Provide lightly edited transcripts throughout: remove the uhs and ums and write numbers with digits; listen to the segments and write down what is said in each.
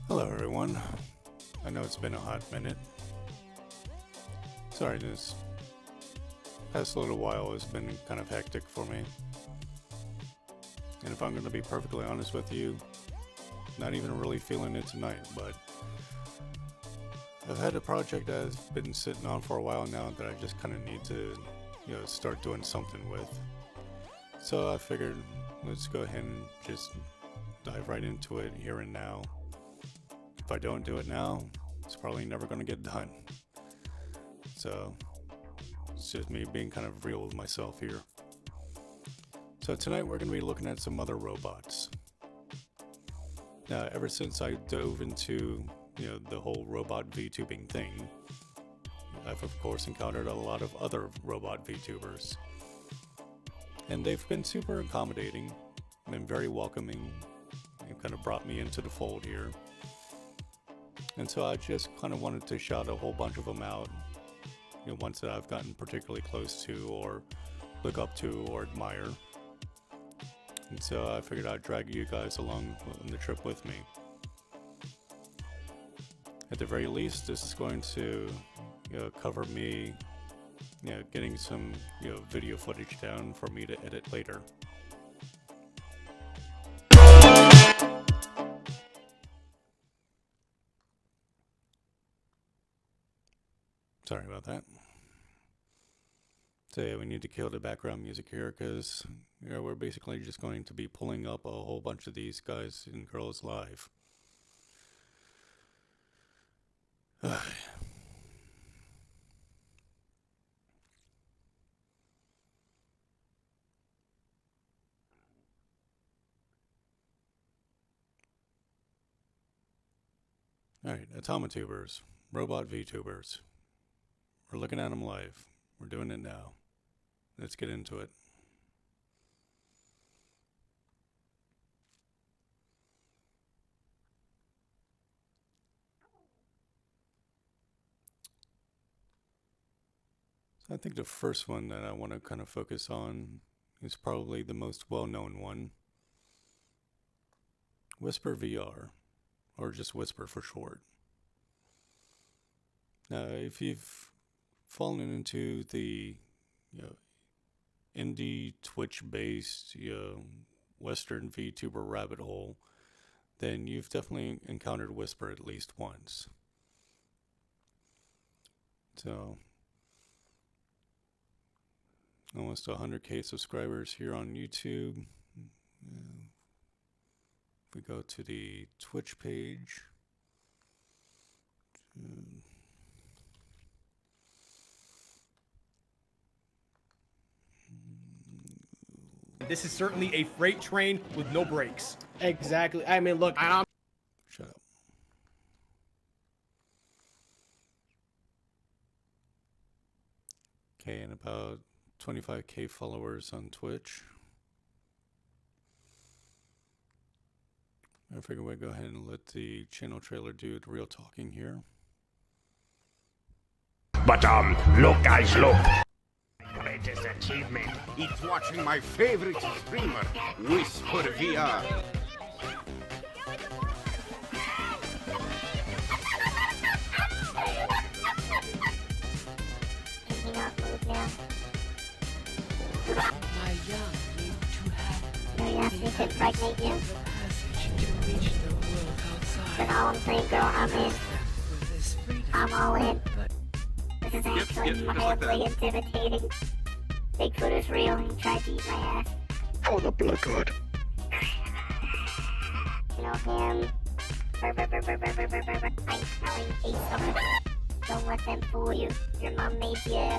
Hello everyone, I know it's been a hot minute. Sorry, this past little while has been kind of hectic for me. And if I'm going to be perfectly honest with you, not even really feeling it tonight, but I've had a project that I've been sitting on for a while now that I just kind of need to, start doing something with. So I figured let's go ahead and just dive right into it here and now. If I don't do it now, it's probably never going to get done. So it's just me being kind of real with myself here. So tonight we're going to be looking at some other robots. Now, ever since I dove into the whole robot VTubing thing, I've of course encountered a lot of other robot VTubers. And they've been super accommodating and very welcoming and kind of brought me into the fold here. And so I just kind of wanted to shout a whole bunch of them out, ones that I've gotten particularly close to or look up to or admire. And so I figured I'd drag you guys along on the trip with me. At the very least, this is going to cover me getting some video footage down for me to edit later. Sorry about that. So yeah, we need to kill the background music here because we're basically just going to be pulling up a whole bunch of these guys and girls live. Alright, Automatubers, Robot VTubers. We're looking at them live. We're doing it now. Let's get into it. So I think the first one that I want to kind of focus on is probably the most well-known one. Whisper VR, or just Whisper for short. Now, if you've fallen into the indie Twitch-based Western VTuber rabbit hole, then you've definitely encountered Whisper at least once. So, almost 100k subscribers here on YouTube. If we go to the Twitch page, this is certainly a freight train with no brakes. Exactly. I mean, look, shut up. Okay, and about 25k followers on Twitch. I figure we'd go ahead and let the channel trailer do the real talking here. But look guys, look. Greatest achievement. It's watching my favorite streamer, Whisper VR. Can you not move now? My young need to have No, you asked me to impregnate you? passage to reach the world outside. Then all I'm saying, girl, I'm in. For this freedom, I'm all in. but This is actually mildly intimidating. Bigfoot is real. He tried to eat my ass. For the blood god. You know him. I'm smelling a stomach. Don't let them fool you. Your mom made you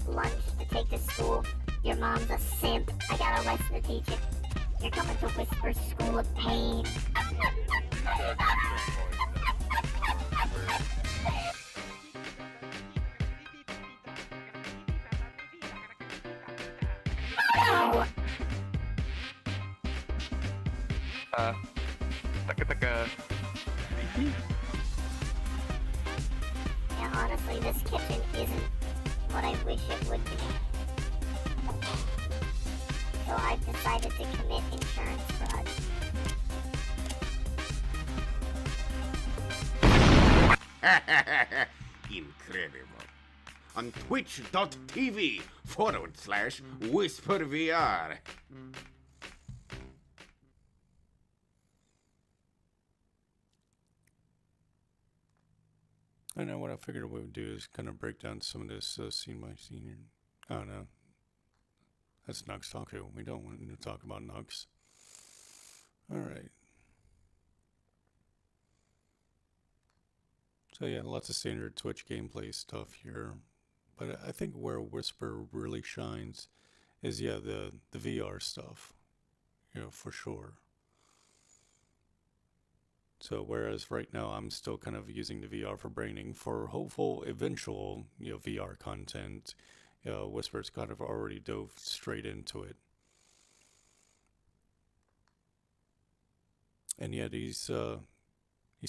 lunch to take to school. Your mom's a simp. I got a lesson to teach you. You're coming to Whisper School of Pain. Yeah, honestly, this kitchen isn't what I wish it would be. So I've decided to commit insurance fraud. Incredible. On twitch.tv/WhisperVR. I know what I figured we would do is kind of break down some of this scene by scene here. Oh no. That's Nux Taku. We don't want to talk about Nux. Alright. So yeah, lots of standard Twitch gameplay stuff here. But I think where Whisper really shines is, yeah, the VR stuff. You know, for sure. So whereas right now I'm still kind of using the VR for branding for hopeful eventual, you know, VR content, Whisper's kind of already dove straight into it. And yeah, these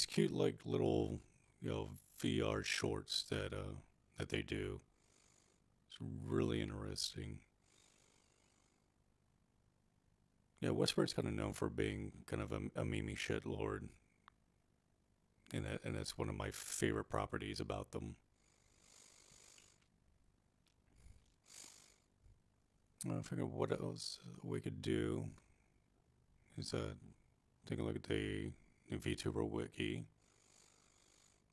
cute like little, you know, VR shorts that they do. It's really interesting. Yeah, Whisper's kind of known for being kind of a meme shit lord. And that's one of my favorite properties about them. I figured what else we could do is take a look at the VTuber wiki.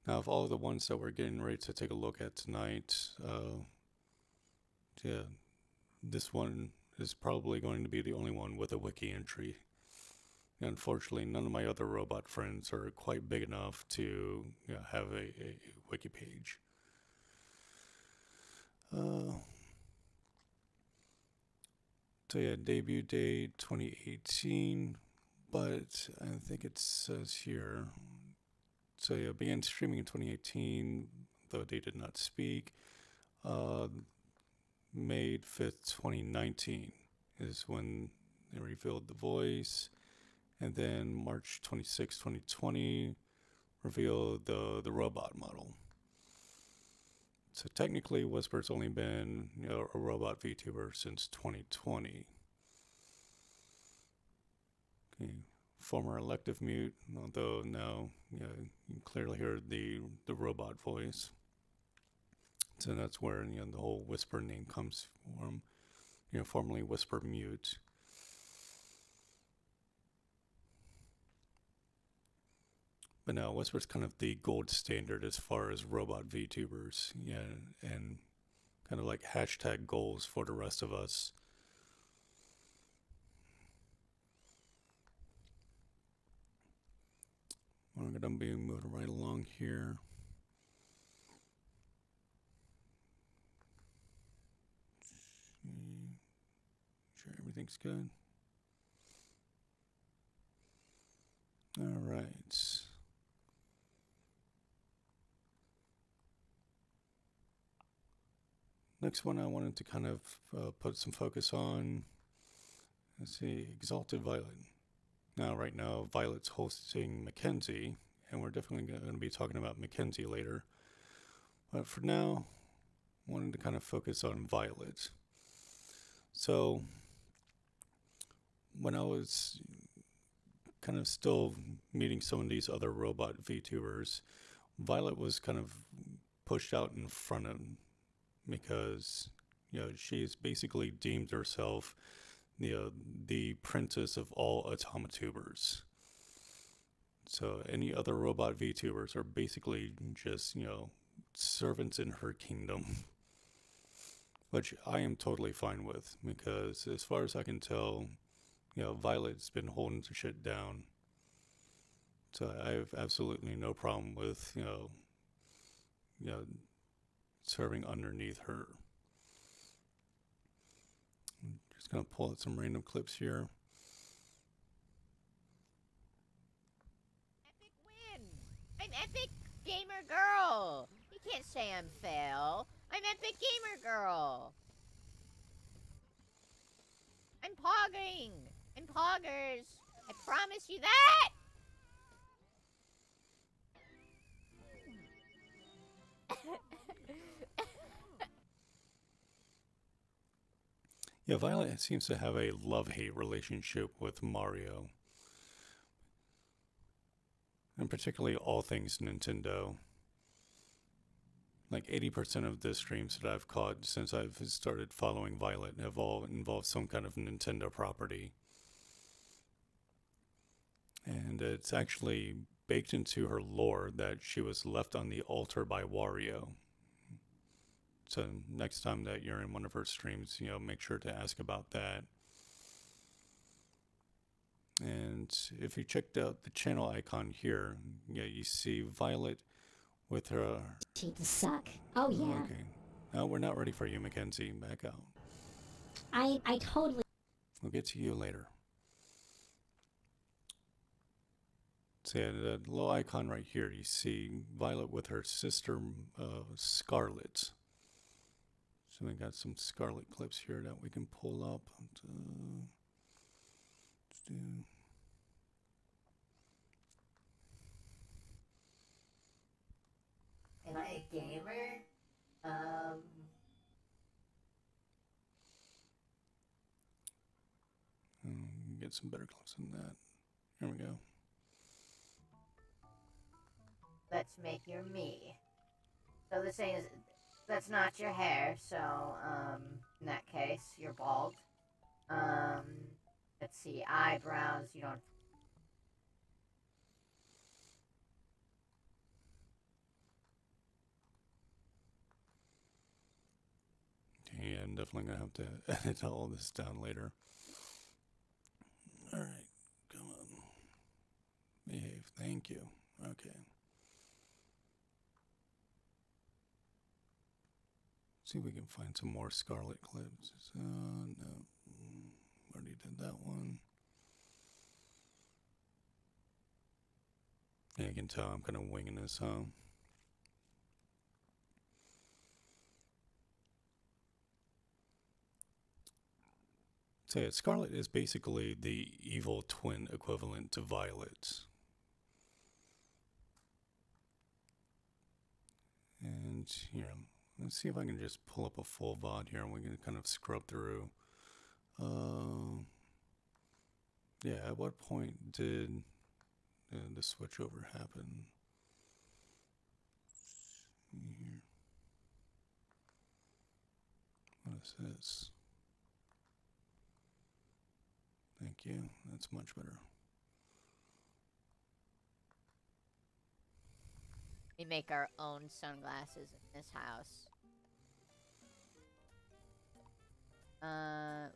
Now, of all the ones that we're getting ready to take a look at tonight, yeah, this one is probably going to be the only one with a wiki entry. Unfortunately, none of my other robot friends are quite big enough to, you know, have a wiki page. So yeah, debut date 2018, but I think it says here. So yeah, began streaming in 2018, though they did not speak. May 5th, 2019 is when they revealed the voice. And then March 26, 2020, revealed the robot model. So technically, Whisper's only been, you know, a robot VTuber since 2020. Okay. Former elective mute, although now, you know, you can clearly hear the robot voice. So that's where, you know, the whole Whisper name comes from. You know, formerly Whisper Mute. But now Whisper's kind of the gold standard as far as robot VTubers, yeah, and kind of like hashtag goals for the rest of us. We're going to be moving right along here. Sure everything's good. All right. Next one I wanted to kind of put some focus on, let's see, Exalted Violet. Now, right now, Violet's hosting Mckenzie, and we're definitely going to be talking about Mckenzie later. But for now, I wanted to kind of focus on Violet. So, when I was kind of still meeting some of these other robot VTubers, Violet was kind of pushed out in front of, because, you know, she's basically deemed herself, you know, the princess of all automatubers. So any other robot VTubers are basically just, you know, servants in her kingdom, which I am totally fine with, because as far as I can tell, you know, Violet's been holding the shit down. So I have absolutely no problem with, you know, serving underneath her. I'm just gonna pull out some random clips here. Epic win! I'm Epic Gamer Girl! You can't say I'm fail. I'm Epic Gamer Girl! I'm pogging! I'm poggers! I promise you that! Yeah, Violet seems to have a love-hate relationship with Mario. And particularly all things Nintendo. like 80% of the streams that I've caught since I've started following Violet have all involved some kind of Nintendo property. And it's actually baked into her lore that she was left on the altar by Wario. So next time that you're in one of her streams, you know, make sure to ask about that. And if you checked out the channel icon here, yeah, you see Violet with her... She'd suck. Oh, yeah. Okay. No, we're not ready for you, Mckenzie. Back out. I totally... We'll get to you later. So yeah, the little icon right here, you see Violet with her sister, Scarlett. So we got some Scarlett clips here that we can pull up. Let's do... Am I a gamer? Get some better clips than that. Here we go. Let's make your me. So this thing is, that's not your hair, so, in that case, you're bald. Let's see, eyebrows, you don't... Yeah, I'm definitely gonna have to edit all this down later. Alright, come on. Behave, thank you. Okay. See if we can find some more Scarlett clips. No. Already did that one. Yeah, you can tell I'm kind of winging this, huh? So yeah, Scarlett is basically the evil twin equivalent to Violet. And here, let's see if I can just pull up a full VOD here and we can kind of scrub through. Yeah, at what point did the switchover happen? Here. What is this? Thank you. That's much better. We make our own sunglasses in this house.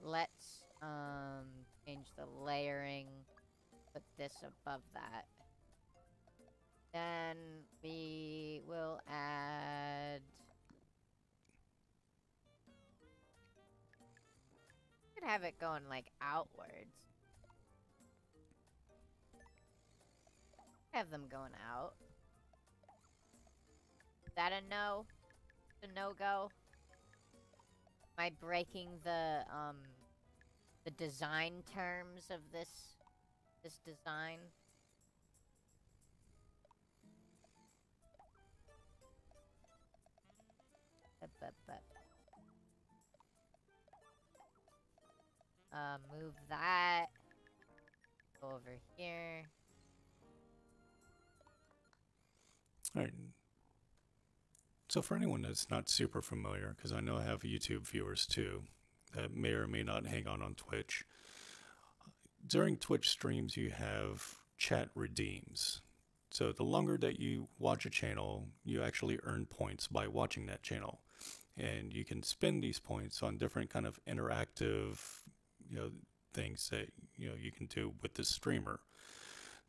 Let's change the layering. Put this above that. Then we will add... Could have it going like outwards. Have them going out. Is that a no? A no-go? Am I breaking the design terms of this design? Move that. Go over here. Alright. So for anyone that's not super familiar, because I know I have YouTube viewers too, that may or may not hang on Twitch. During Twitch streams, you have chat redeems. So the longer that you watch a channel, you actually earn points by watching that channel. And you can spend these points on different kind of interactive, things that, you can do with the streamer.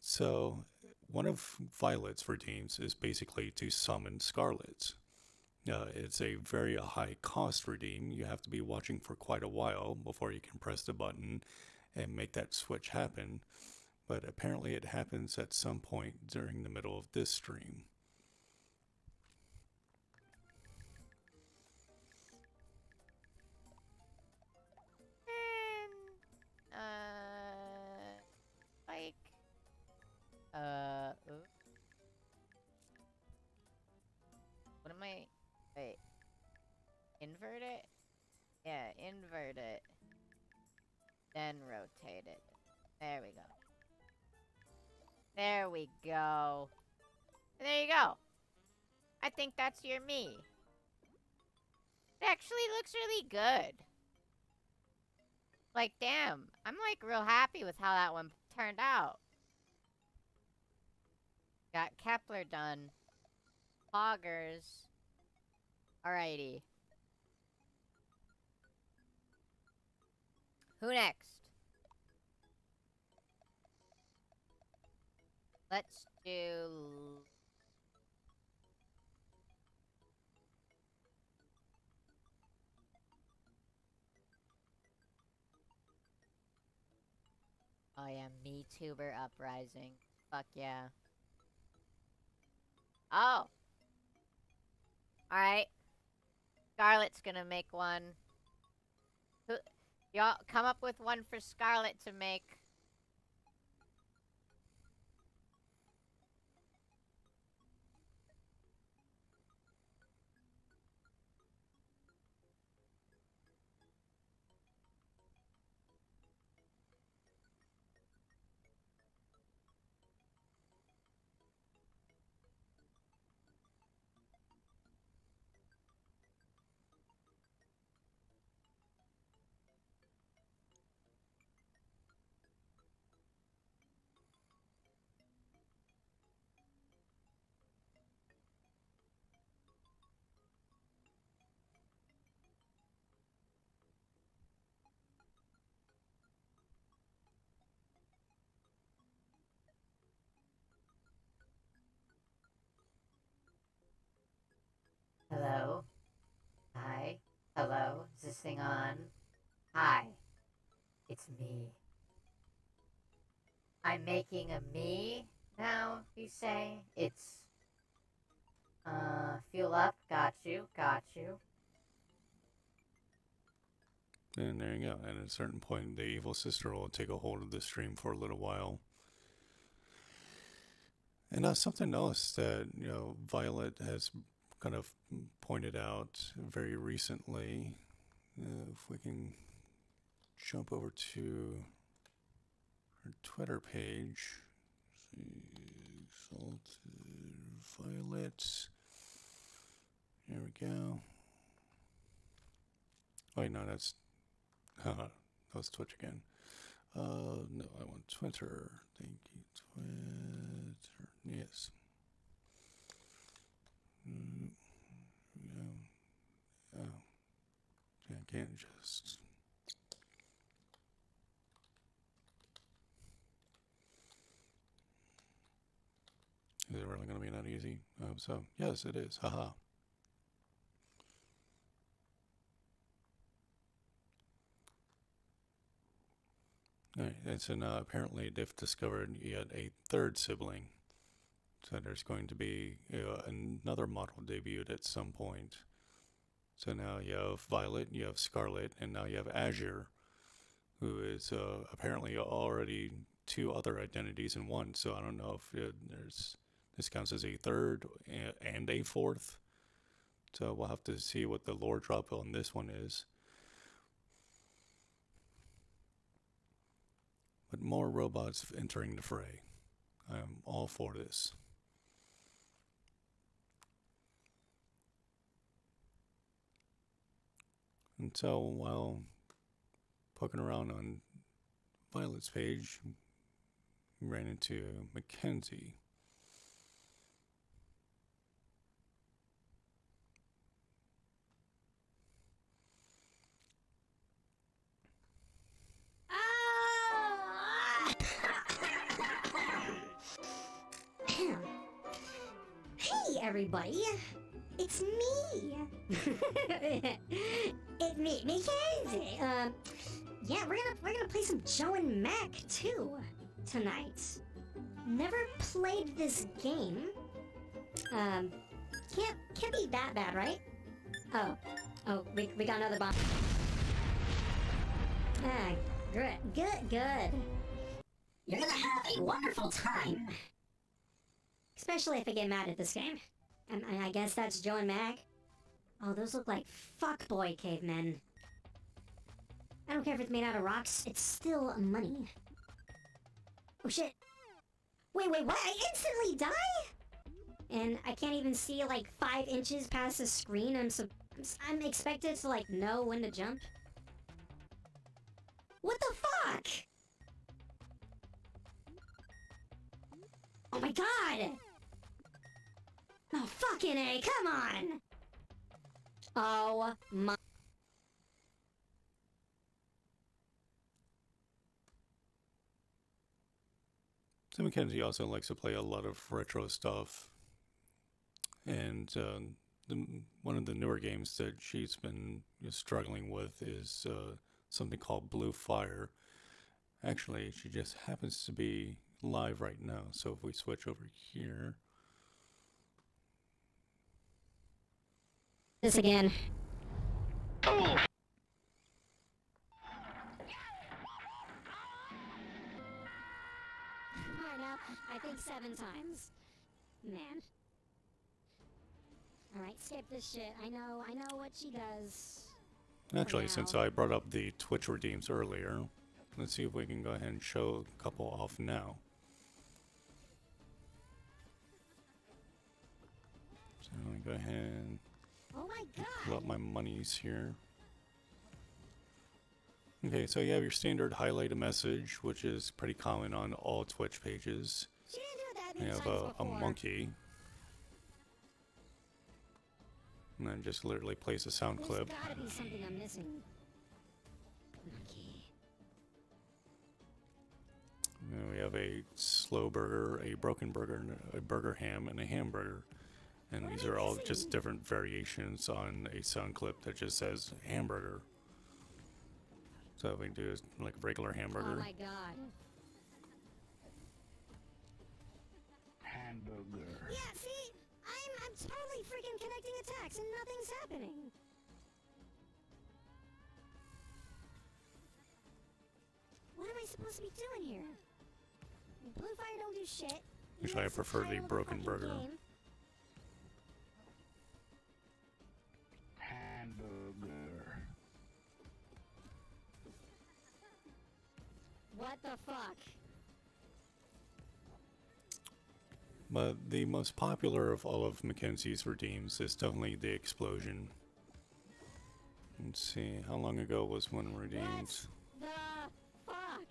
So one of Violet's redeems is basically to summon Scarlett. It's a very high cost redeem. You have to be watching for quite a while before you can press the button and make that switch happen. But apparently it happens at some point during the middle of this stream. What am I... Wait. Invert it? Yeah, invert it. Then rotate it. There we go. There we go. There you go. I think that's your me. It actually looks really good. Like, damn. I'm, like, real happy with how that one turned out. Got Kepler done. Poggers. Alrighty. Who next? Let's do... Oh yeah, MeTuber Uprising. Fuck yeah. Oh! Alright. Scarlett's gonna make one. Y'all come up with one for Scarlett to make. Hello? Hi? Hello? Is this thing on? Hi. It's me. I'm making a me now, you say? It's... fuel up. Got you. Got you. And there you go. And at a certain point, the evil sister will take a hold of the stream for a little while. And something else that, you know, Violet has kind of pointed out very recently. If we can jump over to her Twitter page. Exalted Violet. There we go. Oh, wait, no, that's that was Twitch again. No, I want Twitter. Thank you, Twitter. Yes. Oh, yeah, I can't just. Is it really going to be that easy? I hope so. Yes, it is. Haha. Alright, and so now apparently they've discovered yet a third sibling. So there's going to be another model debuted at some point. So now you have Violet, you have Scarlett, and now you have Azure, who is apparently already two other identities in one. So I don't know if this counts as a third and a fourth. So we'll have to see what the lore drop on this one is. But more robots entering the fray. I'm all for this. And so while poking around on Violet's page, we ran into Mckenzie. Hey, everybody. It's me. It's me, Mckenzie. Yeah, we're gonna play some Joe and Mac too tonight. Never played this game. Can't be that bad, right? Oh, we got another bomb. Ah, good. You're gonna have a wonderful time. Especially if I get mad at this game. And I guess that's Joe and Mac. Oh, those look like fuckboy cavemen. I don't care if it's made out of rocks, it's still money. Oh shit. Wait, what? I instantly die? and I can't even see like 5 inches past the screen. I'm expected to like know when to jump. What the fuck? Oh my god! Oh fucking A, come on! Oh my... So Mckenzie also likes to play a lot of retro stuff. And one of the newer games that she's been struggling with is something called Blue Fire. Actually, she just happens to be live right now. So if we switch over here... This again. Oh! I think 7 times. Man. Alright, skip this shit. I know what she does. Actually, since I brought up the Twitch redeems earlier, let's see if we can go ahead and show a couple off now. So let me go ahead and oh my god. pull up my monies here. Okay, so you have your standard highlight a message, which is pretty common on all Twitch pages. She didn't do that You many have times a before. monkey. And then just literally plays a sound clip. There's gotta be something I'm missing. Monkey. And then we have a slow burger, a broken burger, a burger ham, and a hamburger. And these are all just different variations on a sound clip that just says hamburger. So what we can do is like a regular hamburger. Oh my god. Hamburger. Yeah, see? I'm totally freaking connecting attacks and nothing's happening. What am I supposed to be doing here? Blue Fire don't do shit. Usually I That's the prefer the title of broken fucking burger. game. Hamburger. What the fuck? But the most popular of all of Mckenzie's redeems is definitely the explosion. Let's see, how long ago was one redeemed? What the fuck?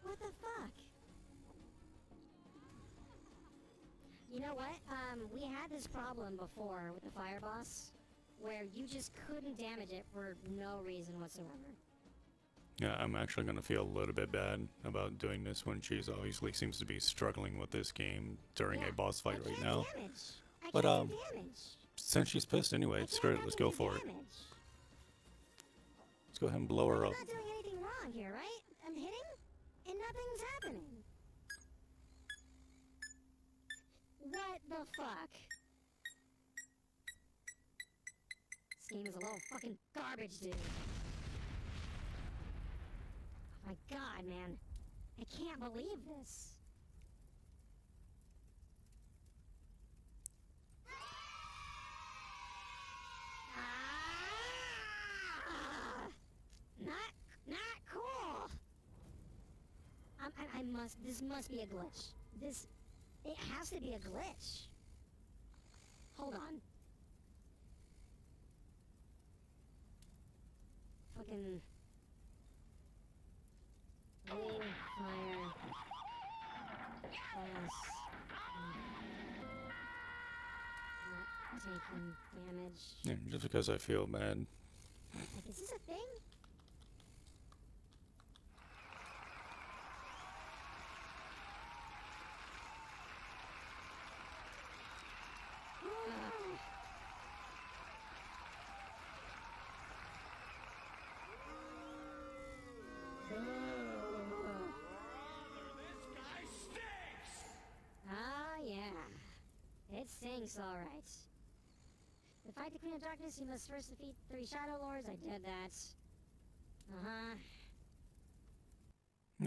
What the fuck? You know what? We had this problem before with the fire boss, where you just couldn't damage it for no reason whatsoever. Yeah, I'm actually going to feel a little bit bad about doing this when she's obviously seems to be struggling with this game during a boss fight right now. But since she's pissed anyway, screw it, let's go for it. Let's go ahead and blow her up. I'm not doing anything wrong here, right? I'm hitting, and nothing's happening. What the fuck? This game is a little fucking garbage, dude. Oh my god, man. I can't believe this. Ah! Not cool. This must be a glitch. It has to be a glitch. Hold on. Fucking... Blue fire. Plus... Not taking damage. Yeah, just because I feel bad. Like, is this a thing? Ah, yeah. It stinks, alright. To fight the Queen of Darkness, you must first defeat 3 Shadow Lords. I did that. Uh-huh.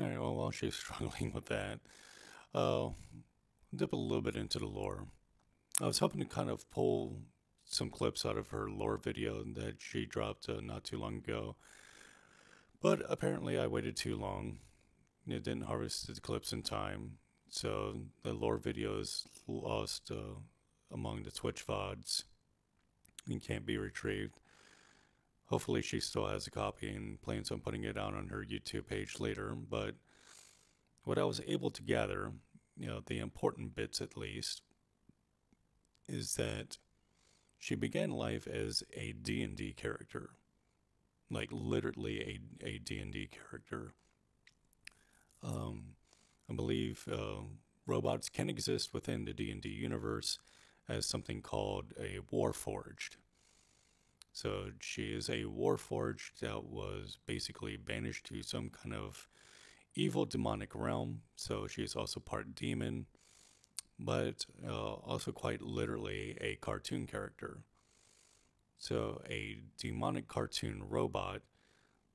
Alright, well, while she's struggling with that, dip a little bit into the lore. I was hoping to kind of pull some clips out of her lore video that she dropped not too long ago, but apparently I waited too long. it didn't harvest the clips in time, so the lore video is lost among the Twitch VODs and can't be retrieved. Hopefully she still has a copy and plans on putting it out on her YouTube page later, but what I was able to gather, the important bits at least, is that she began life as a D&D character. Like literally a D&D character. I believe robots can exist within the D&D universe as something called a Warforged. So she is a Warforged that was basically banished to some kind of evil demonic realm. So she is also part demon, but also quite literally a cartoon character. So a demonic cartoon robot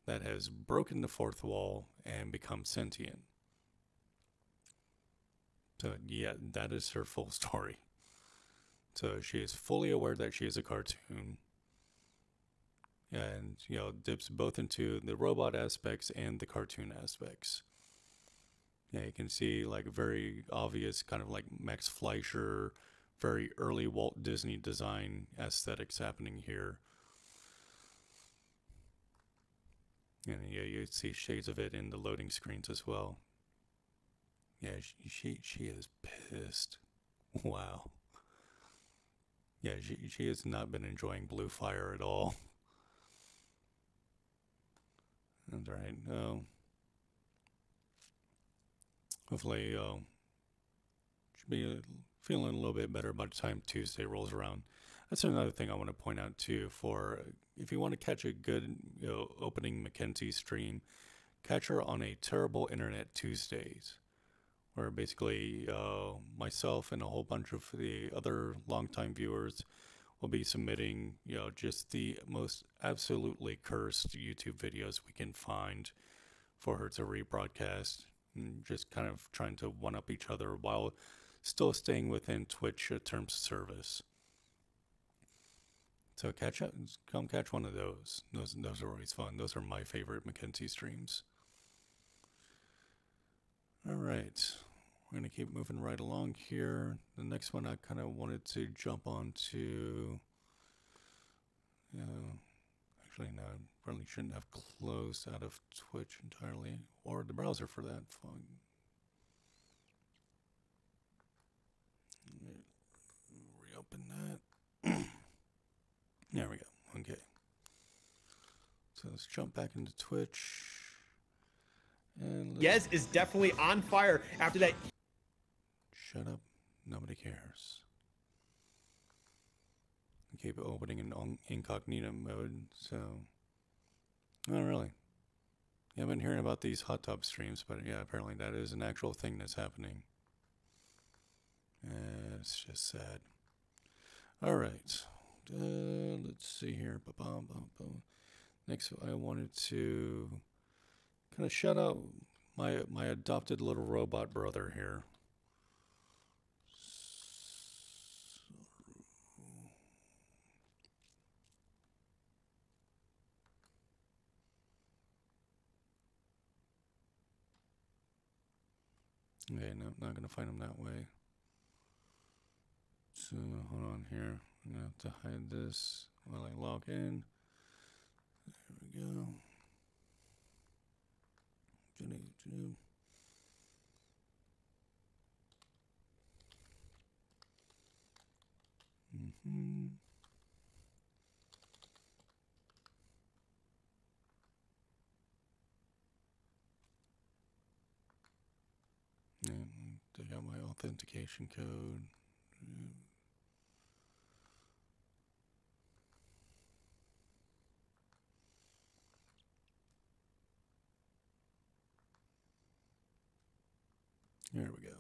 that has broken the fourth wall and become sentient. So yeah, that is her full story. So she is fully aware that she is a cartoon. And, dips both into the robot aspects and the cartoon aspects. Yeah, you can see like very obvious kind of like Max Fleischer, very early Walt Disney design aesthetics happening here. And yeah, you see shades of it in the loading screens as well. Yeah, she is pissed. Wow. Yeah, she has not been enjoying Blue Fire at all. That's right. Hopefully, should be feeling a little bit better by the time Tuesday rolls around. That's another thing I want to point out too. For if you want to catch a good, opening Mckenzie stream, catch her on a Terrible Internet Tuesdays, where basically myself and a whole bunch of the other longtime viewers will be submitting, just the most absolutely cursed YouTube videos we can find for her to rebroadcast, and just kind of trying to one-up each other while still staying within Twitch terms of service. So come catch one of those. Those are always fun. Those are my favorite Mckenzie streams. All right. We're going to keep moving right along here. The next one I kind of wanted to jump on to... actually, no, I probably shouldn't have closed out of Twitch entirely, or the browser for that. Reopen that. There we go. Okay. So let's jump back into Twitch. And Yes is definitely on fire after that. Shut up. Nobody cares. Keep opening in incognito mode, so... Oh, really? Yeah, I've been hearing about these hot tub streams, but yeah, apparently that is an actual thing that's happening. It's just sad. Alright. Let's see here. Next, I wanted to kind of shout out my adopted little robot brother here. Okay, no, not going to find him that way. So, hold on here. I'm going to have to hide this while I log in. There we go. And take out my authentication code. There we go.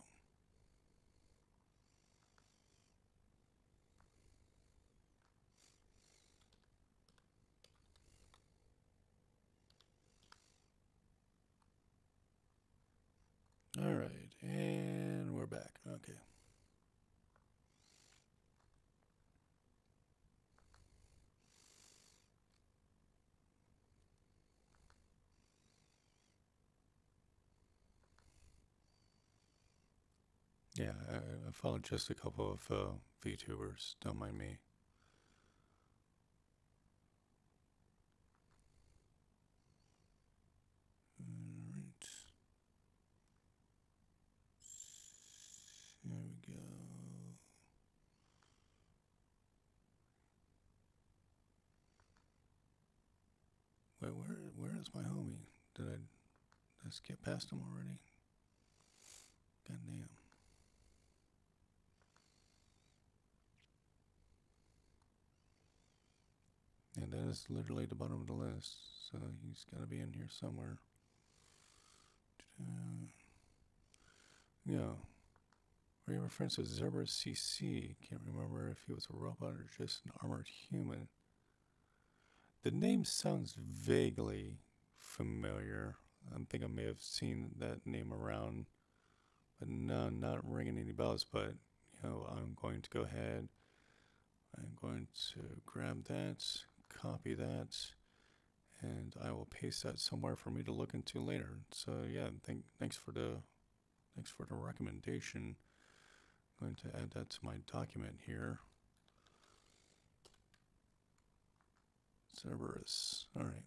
All right, and we're back. Okay. Yeah, I followed just a couple of VTubers. Don't mind me. Alright. There we go. Wait, where is my homie? Did I skip past him already? God damn. And that is literally the bottom of the list, so he's got to be in here somewhere. Yeah. Were you reference to Zerber CC? Can't remember if he was a robot or just an armored human. The name sounds vaguely familiar. I think I may have seen that name around, but no, not ringing any bells. But you know, I'm going to go ahead. I'm going to grab that, copy that, and I will paste that somewhere for me to look into later. So yeah, thanks for the recommendation. I'm going to add that to my document here. Cerberus. All right.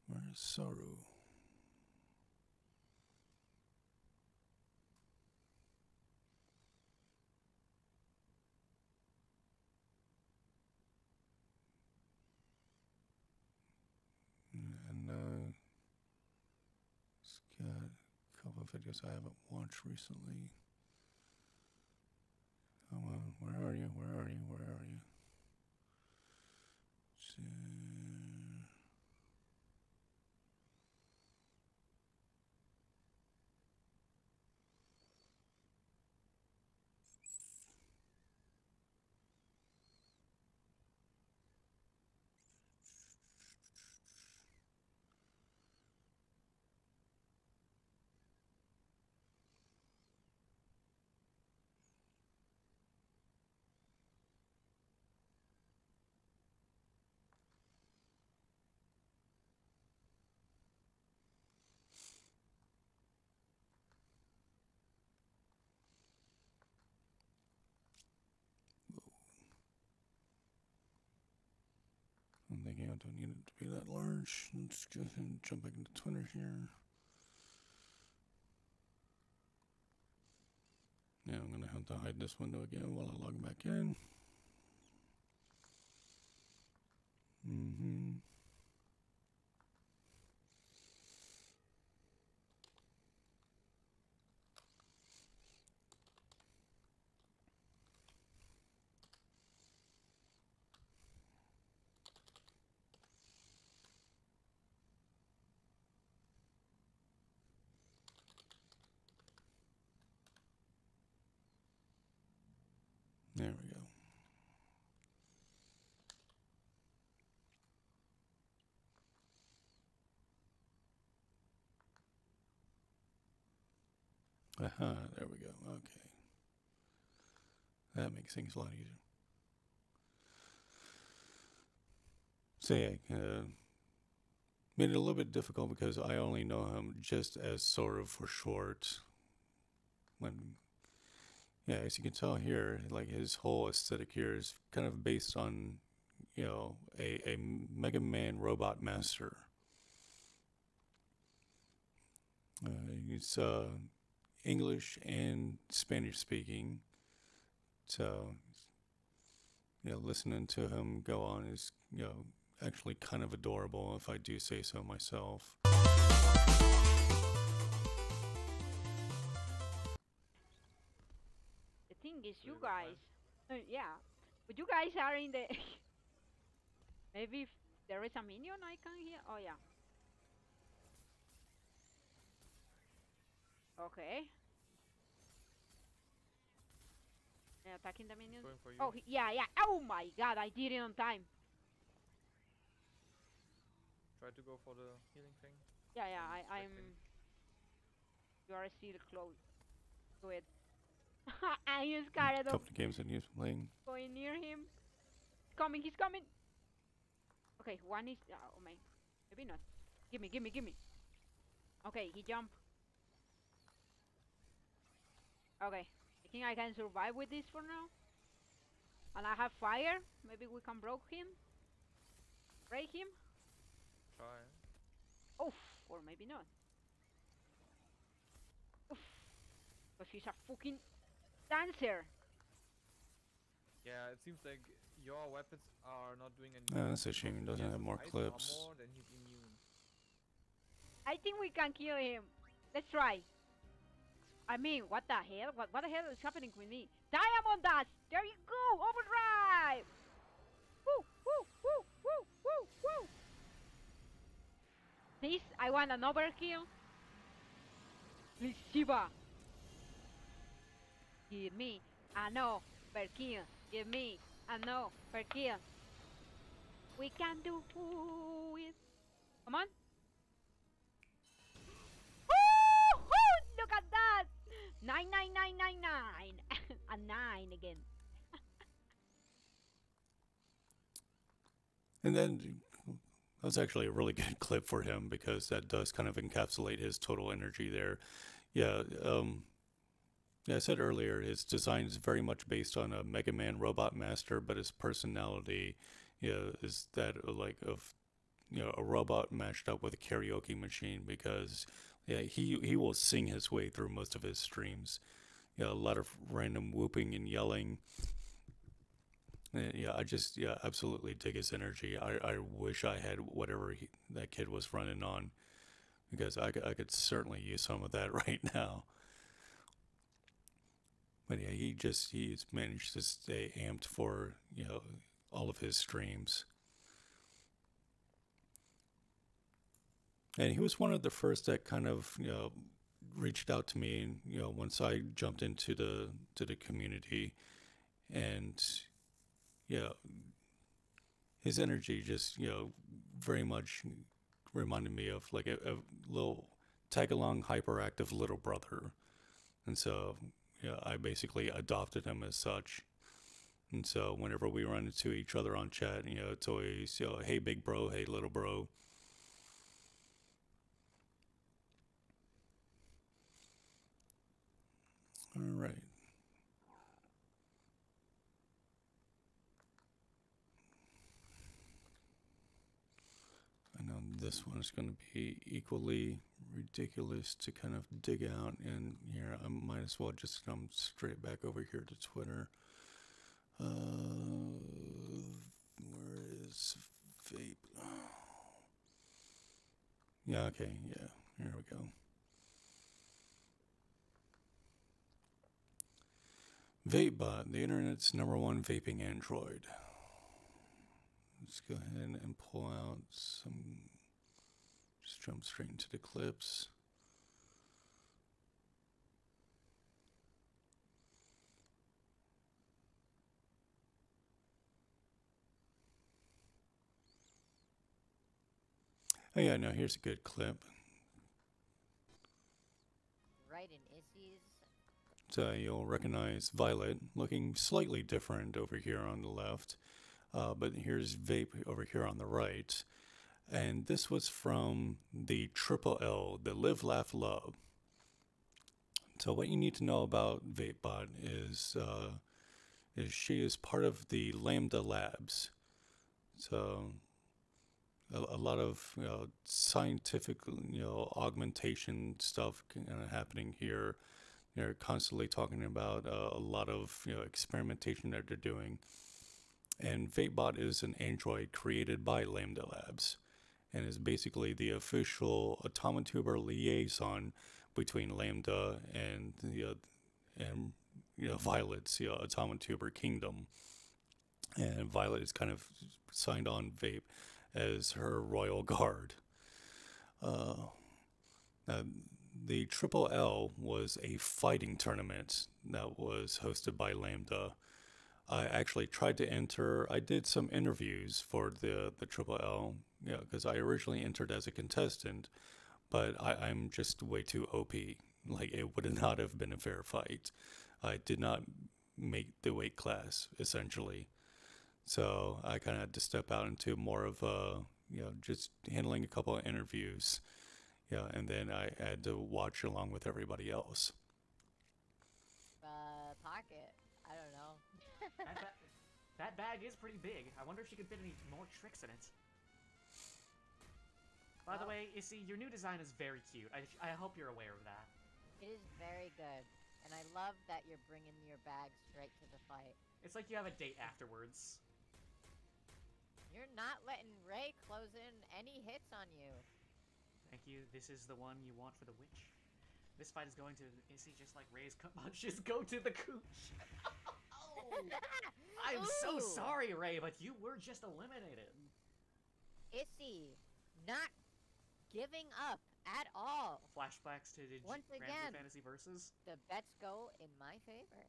Where's Sora? And it's got a couple of videos I haven't watched recently. Come on, where are you? Where are you? Where are you? I'm thinking I don't need it to be that large. Let's go ahead and jump back into Twitter here. Yeah, I'm gonna have to hide this window again while I log back in. There we go. Aha, there we go. Okay. That makes things a lot easier. So yeah, made it a little bit difficult because I only know him just as Sora for short. Yeah, as you can tell here, like his whole aesthetic here is kind of based on, you know, a Mega Man robot master. He's English and Spanish speaking, so you know, listening to him go on is, you know, actually kind of adorable if I do say so myself. The thing is, you guys, yeah, but you guys are in the. Maybe if there is a minion icon here. Oh yeah. Okay. Attacking the minions. Oh yeah, yeah. Oh my God, I did it on time. Try to go for the healing thing. Yeah, yeah. I'm. You are still close to it. I use Scarlett. A couple of games that he's playing. Going near him. He's coming. Okay, one is. Oh my. Maybe not. Gimme, gimme, gimme. Okay, he jumped. Okay, I think I can survive with this for now. And I have fire. Maybe we can break him. Break him. Try. Oof, or maybe not. Oof, because he's a fucking dancer. Yeah, it seems like your weapons are not doing any. Oh, that's a shame. He He doesn't has have some more ice clips. armor, then he's immune. I think we can kill him. Let's try. I mean, what the hell? What the hell is happening with me? Diamond Dash! There you go! Overdrive! Woo! Woo! Woo! Woo! Woo! Woo! Please, I want an overkill. Please, Shiba. Give me an overkill. Give me an overkill. We can do it. Come on. Woo! Look at that! 99999. A 9 again. And then that was actually a really good clip for him because that does kind of encapsulate his total energy there. Yeah, I said earlier, his design is very much based on a Mega Man Robot Master, but his personality, is that of a robot mashed up with a karaoke machine because he will sing his way through most of his streams. A lot of random whooping and yelling. I just absolutely dig his energy. I wish I had whatever that kid was running on because I could certainly use some of that right now. But yeah, he's managed to stay amped for all of his streams. And he was one of the first that kind of reached out to me. Once I jumped into the community, and his energy just very much reminded me of like a little tag-along hyperactive little brother, and so I basically adopted him as such. And so whenever we run into each other on chat, it's always hey big bro, hey little bro. All right. I know this one is going to be equally ridiculous to kind of dig out, and here I might as well just come straight back over here to Twitter. Where is Vape? Yeah, okay, yeah, here we go. VapeBot, the internet's #1 vaping android. Let's go ahead and pull out some, just jump straight into the clips. Oh yeah, no, here's a good clip. Right in issues. So you'll recognize Violet looking slightly different over here on the left. But here's Vape over here on the right. And this was from the Triple L, the Live, Laugh, Love. So what you need to know about VapeBot is she is part of the Lambda Labs. So a lot of scientific augmentation stuff kind of happening here. They're constantly talking about a lot of experimentation that they're doing. And VapeBot is an android created by Lambda Labs and is basically the official Automatuber liaison between Lambda and Violet's Automatuber kingdom. And Violet is kind of signed on Vape as her royal guard. Now, the Triple L was a fighting tournament that was hosted by Lambda. I actually tried to enter. I did some interviews for the Triple L, because I originally entered as a contestant, but I'm just way too OP. Like, it would not have been a fair fight. I did not make the weight class, essentially. So I kind of had to step out into more of just handling a couple of interviews. Yeah, and then I had to watch along with everybody else. Pocket. I don't know. That bag is pretty big. I wonder if she could fit any more tricks in it. By the way, Issy, your new design is very cute. I hope you're aware of that. It is very good, and I love that you're bringing your bag straight to the fight. It's like you have a date afterwards. You're not letting Ray close in any hits on you. Thank you. This is the one you want for the witch. This fight is going to Issy just like Ray's punches go to the cooch. Oh, I'm so sorry, Ray, but you were just eliminated. Issy, not giving up at all. Flashbacks to the Once Grand again, Blue Fantasy Versus. The bets go in my favor.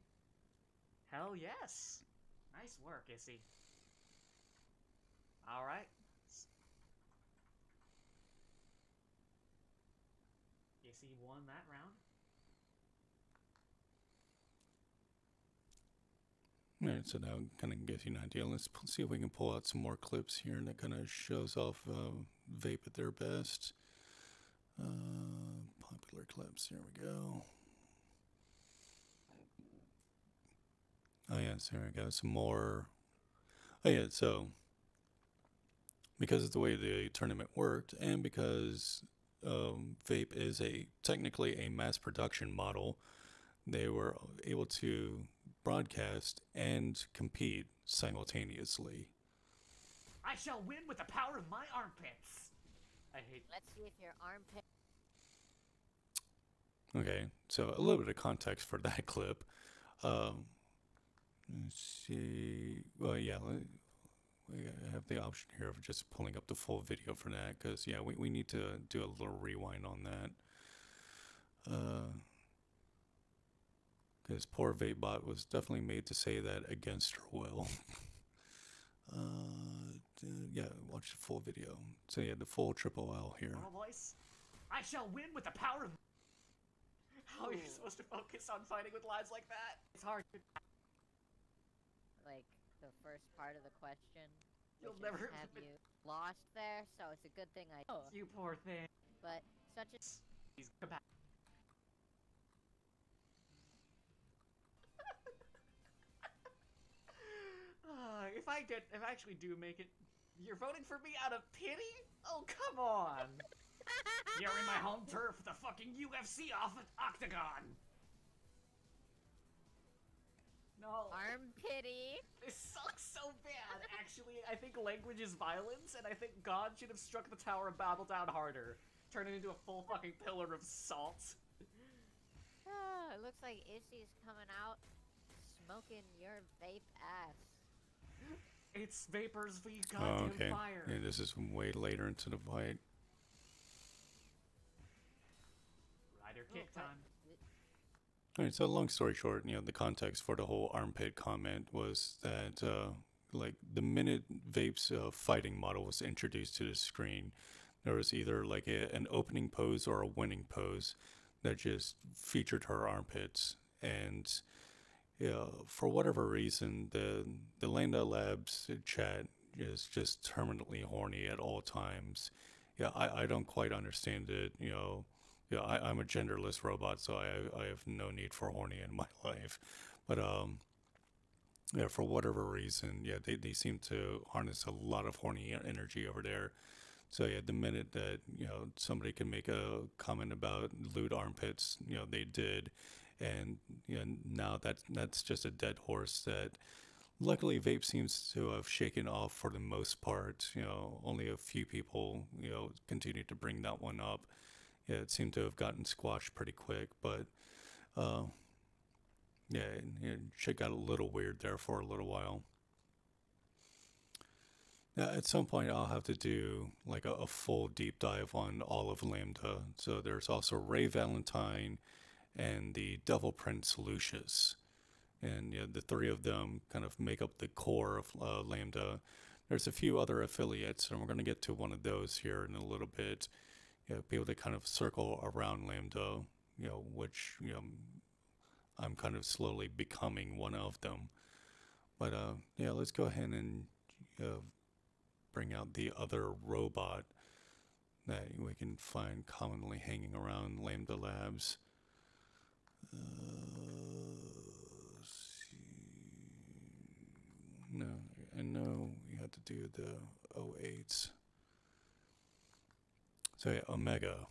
Hell yes. Nice work, Issy. All right. Issy won that round. Alright, so now kind of gives you an idea. Let's see if we can pull out some more clips here, and that kind of shows off Vape at their best. Popular clips, here we go. Oh yes, there we go, some more. Oh yeah, so because of the way the tournament worked, and because Vape is technically a mass production model, they were able to broadcast and compete simultaneously. I shall win with the power of my armpits. I hate. Let's see if your armpit. Okay, so a little bit of context for that clip. Let's see. Well, yeah, we have the option here of just pulling up the full video for that, because yeah, we need to do a little rewind on that. Because poor Vapebot was definitely made to say that against her will. Yeah, watch the full video. So yeah, the full triple L here. Normal voice. I shall win with the power of. How are you supposed to focus on fighting with lines like that? It's hard. Like the first part of the question. You'll which never is, have you lost there? So it's a good thing I. Oh. You poor thing. But such a. He's back. If I actually do make it, you're voting for me out of pity? Oh, come on! You're in my home turf, the fucking UFC octagon! No. Arm pity. This sucks so bad, actually. I think language is violence, and I think God should have struck the Tower of Babel down harder. Turn it into a full fucking pillar of salt. It looks like Issy's coming out smoking your vape ass. It's Vapors v goddamn okay. fire. Yeah, this is way later into the fight. Rider kick time. Alright, so long story short, the context for the whole armpit comment was that, like, the minute Vape's fighting model was introduced to the screen, there was either, like, an opening pose or a winning pose that just featured her armpits. And, for whatever reason, the Lambda Labs chat is just terminally horny at all times. Yeah, I don't quite understand it, Yeah, I'm a genderless robot, so I have no need for horny in my life. But, yeah, for whatever reason, yeah, they seem to harness a lot of horny energy over there. So, yeah, the minute that, somebody can make a comment about lewd armpits, they did. And, now that's just a dead horse that luckily Vape seems to have shaken off for the most part. Only a few people, continue to bring that one up. Yeah, it seemed to have gotten squashed pretty quick, but yeah, shit got a little weird there for a little while. Now, at some point, I'll have to do like a full deep dive on all of Lambda. So there's also Ray Valentine and the Devil Prince Lucius. And the three of them kind of make up the core of Lambda. There's a few other affiliates, and we're going to get to one of those here in a little bit. People that kind of circle around Lambda, which, I'm kind of slowly becoming one of them. But yeah, let's go ahead and bring out the other robot that we can find commonly hanging around Lambda Labs. No, I know we have to do the 08s. So yeah, Omega.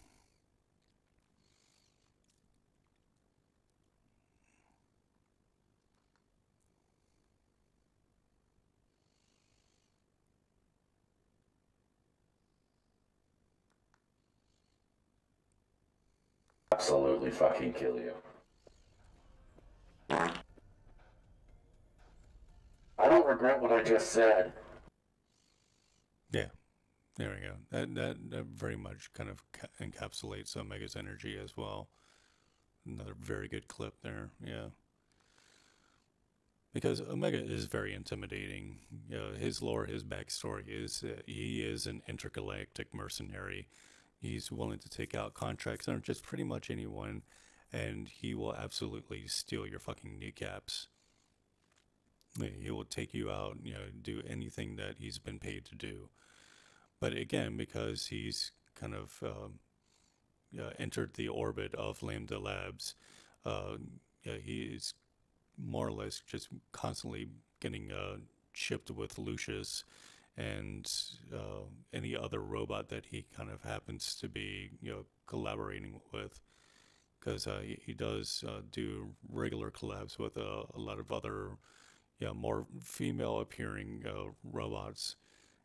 Absolutely fucking kill you. I don't regret what I just said. Yeah, there we go. That very much kind of encapsulates Omega's energy as well. Another very good clip there, yeah. Because Omega is very intimidating. You know, his lore, his backstory is he is an intergalactic mercenary. He's willing to take out contracts on just pretty much anyone, and he will absolutely steal your fucking kneecaps. He will take you out, you know, do anything that he's been paid to do. But again, because he's kind of entered the orbit of Lambda Labs, he's more or less just constantly getting shipped with Lucius and any other robot that he kind of happens to be, you know, collaborating with, because he does do regular collabs with a lot of other, more female appearing robots,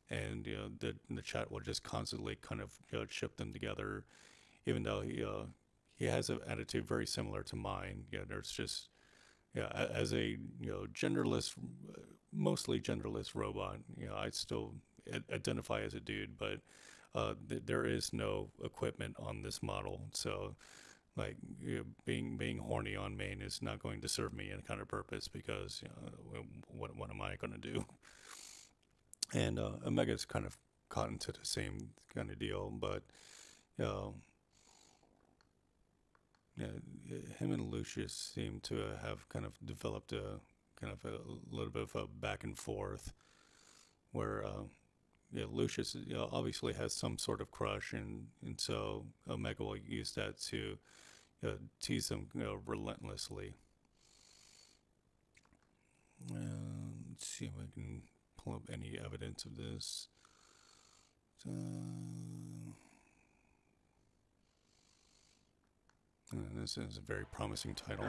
and the chat will just constantly kind of ship them together, even though he has an attitude very similar to mine. There's just as a genderless, mostly genderless robot, I still identify as a dude, but there is no equipment on this model, so like being horny on main is not going to serve me any kind of purpose, because what am I going to do? And Omega's kind of caught into the same kind of deal, but him and Lucius seem to have kind of developed a little bit of a back and forth, where Lucius obviously has some sort of crush, and so Omega will use that to tease him relentlessly. Let's see if I can pull up any evidence of this. This is a very promising title.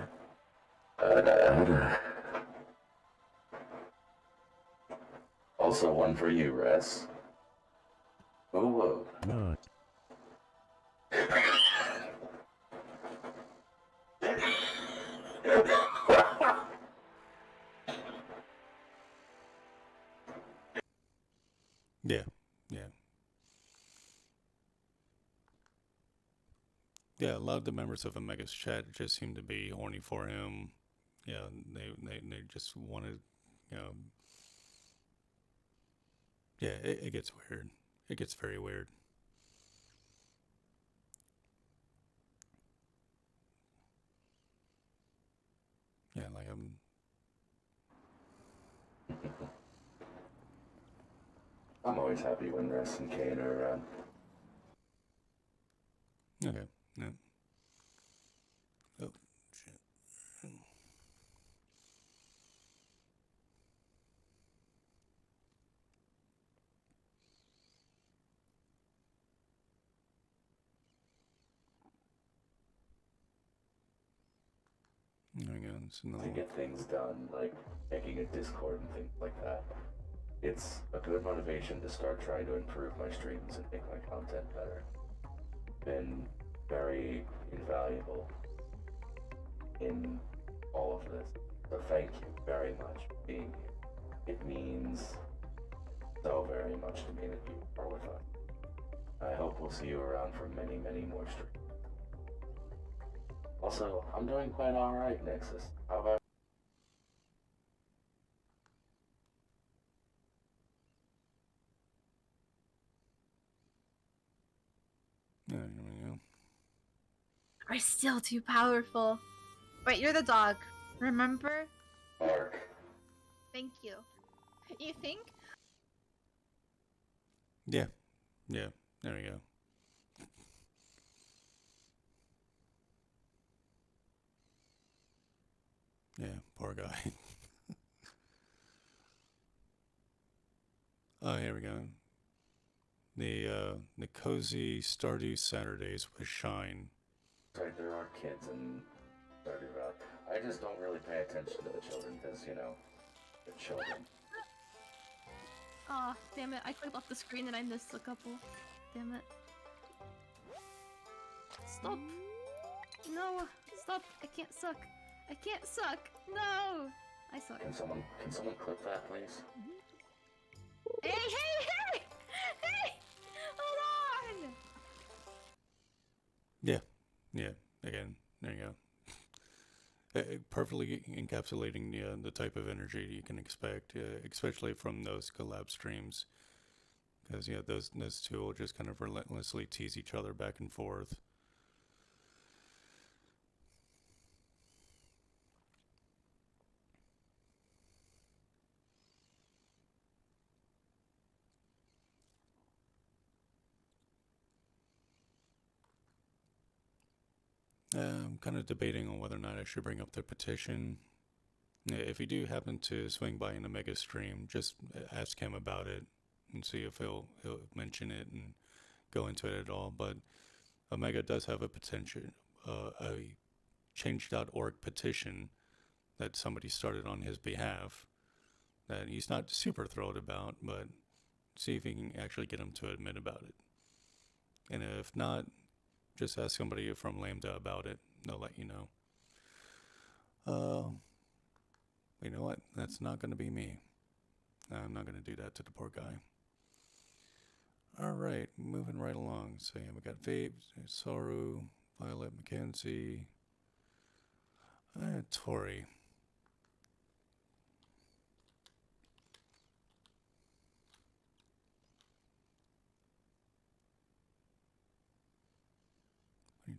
Also one for you, Res. Oh, whoa. Yeah, a lot of the members of Omega's chat just seem to be horny for him. Yeah, they just want to, yeah, it gets weird. It gets very weird. Yeah, like I'm always happy when Res and Kane are around. Okay. No. Oh, shit. There we go. To get things done, like making a Discord and things like that. It's a good motivation to start trying to improve my streams and make my content better. Been very invaluable in all of this. So thank you very much for being here. It means so very much to me that you are with us. I hope we'll see you around for many, many more streams. Also, I'm doing quite alright, Nexus. How about Are still too powerful. Wait, you're the dog, remember? Mark? Thank you. You think? Yeah. Yeah. There we go. Yeah, poor guy. Oh, here we go. The cozy Stardew Saturdays with Shine. Right, there are kids in Stardew Valley. I just don't really pay attention to the children because, you know, the children. Aw, damn it. I clicked off the screen and I missed a couple. Damn it. Stop. No. Stop. I can't suck. I can't suck. No. I suck. Can someone clip that, please? Hey, hey, hey! Hey! Hold on! Yeah. Yeah. Again, there you go. Perfectly encapsulating the type of energy you can expect, especially from those collab streams. Because, yeah, those two will just kind of relentlessly tease each other back and forth. I'm kind of debating on whether or not I should bring up the petition. If you do happen to swing by an Omega stream, just ask him about it and see if he'll mention it and go into it at all. But Omega does have a change.org petition that somebody started on his behalf that he's not super thrilled about, but see if he can actually get him to admit about it. And if not, just ask somebody from Lambda about it. They'll let you know. You know what? That's not going to be me. I'm not going to do that to the poor guy. All right, moving right along. So yeah, we got Vape, Sora, Violet, Mckenzie, Tauri.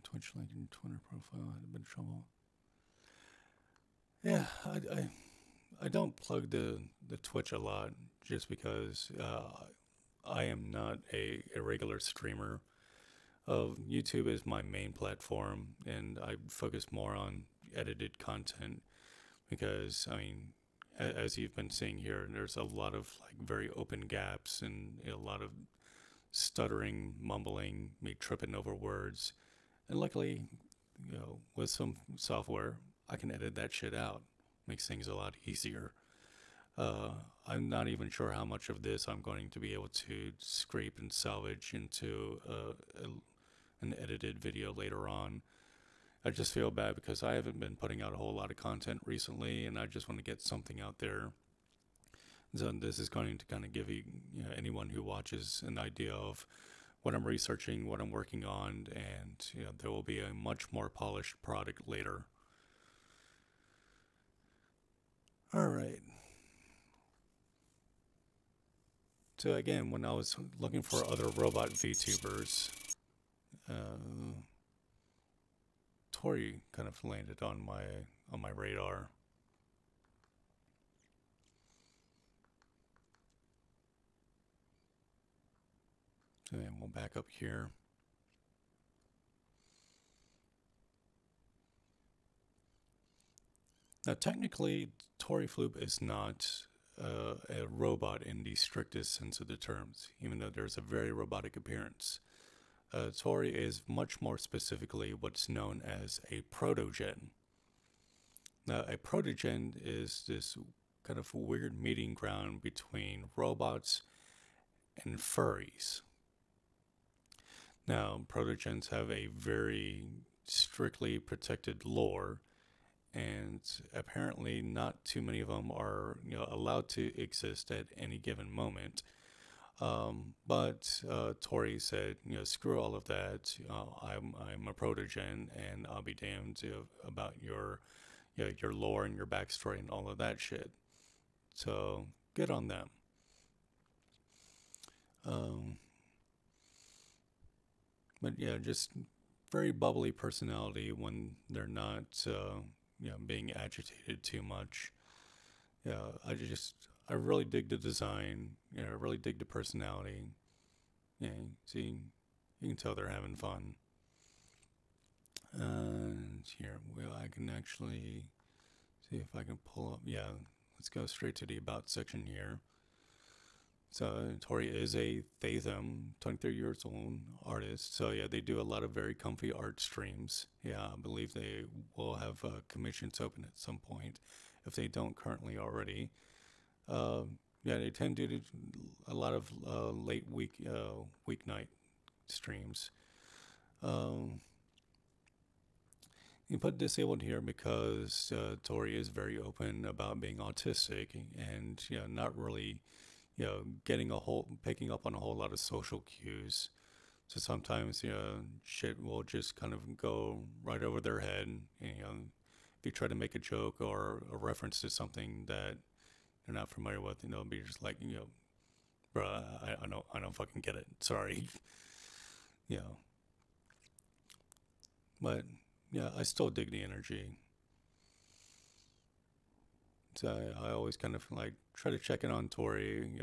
Twitch link and Twitter profile had a bit of trouble. Yeah, I don't plug the Twitch a lot just because I am not a regular streamer. YouTube is my main platform, and I focus more on edited content because, I mean, as you've been seeing here, there's a lot of like very open gaps and a lot of stuttering, mumbling, me tripping over words. And luckily, you know, with some software, I can edit that shit out. Makes things a lot easier. I'm not even sure how much of this I'm going to be able to scrape and salvage into an edited video later on. I just feel bad because I haven't been putting out a whole lot of content recently, and I just want to get something out there. So this is going to kind of give anyone who watches an idea of what I'm researching, what I'm working on, and there will be a much more polished product later. All right. So again, when I was looking for other Robot VTubers, Tauri kind of landed on my radar. So then we'll back up here. Now, technically, Tauri Floop is not a robot in the strictest sense of the terms, even though there's a very robotic appearance. Tauri is much more specifically what's known as a protogen. Now, a protogen is this kind of weird meeting ground between robots and furries. Now, protogens have a very strictly protected lore, and apparently not too many of them are allowed to exist at any given moment. But Tauri said, screw all of that. I'm a protogen, and I'll be damned about your lore and your backstory and all of that shit. So good on them. But yeah, just very bubbly personality when they're not being agitated too much. yeah, I really dig the design. You know, I really dig the personality. Yeah, see, you can tell they're having fun. And here, well, I can actually see if I can pull up. Yeah, let's go straight to the about section here. So Tauri is a Thatham, 23 years old artist. So yeah, they do a lot of very comfy art streams. Yeah, I believe they will have commissions open at some point, if they don't currently already. Yeah, they tend to do a lot of late weeknight streams. You put disabled here because Tori is very open about being autistic and not really picking up on a whole lot of social cues. So sometimes shit will just kind of go right over their head. And, if you try to make a joke or a reference to something that they're not familiar with, they'll be just like, bro, I don't fucking get it. Sorry. But yeah, I still dig the energy. So I always kind of like try to check in on Tori,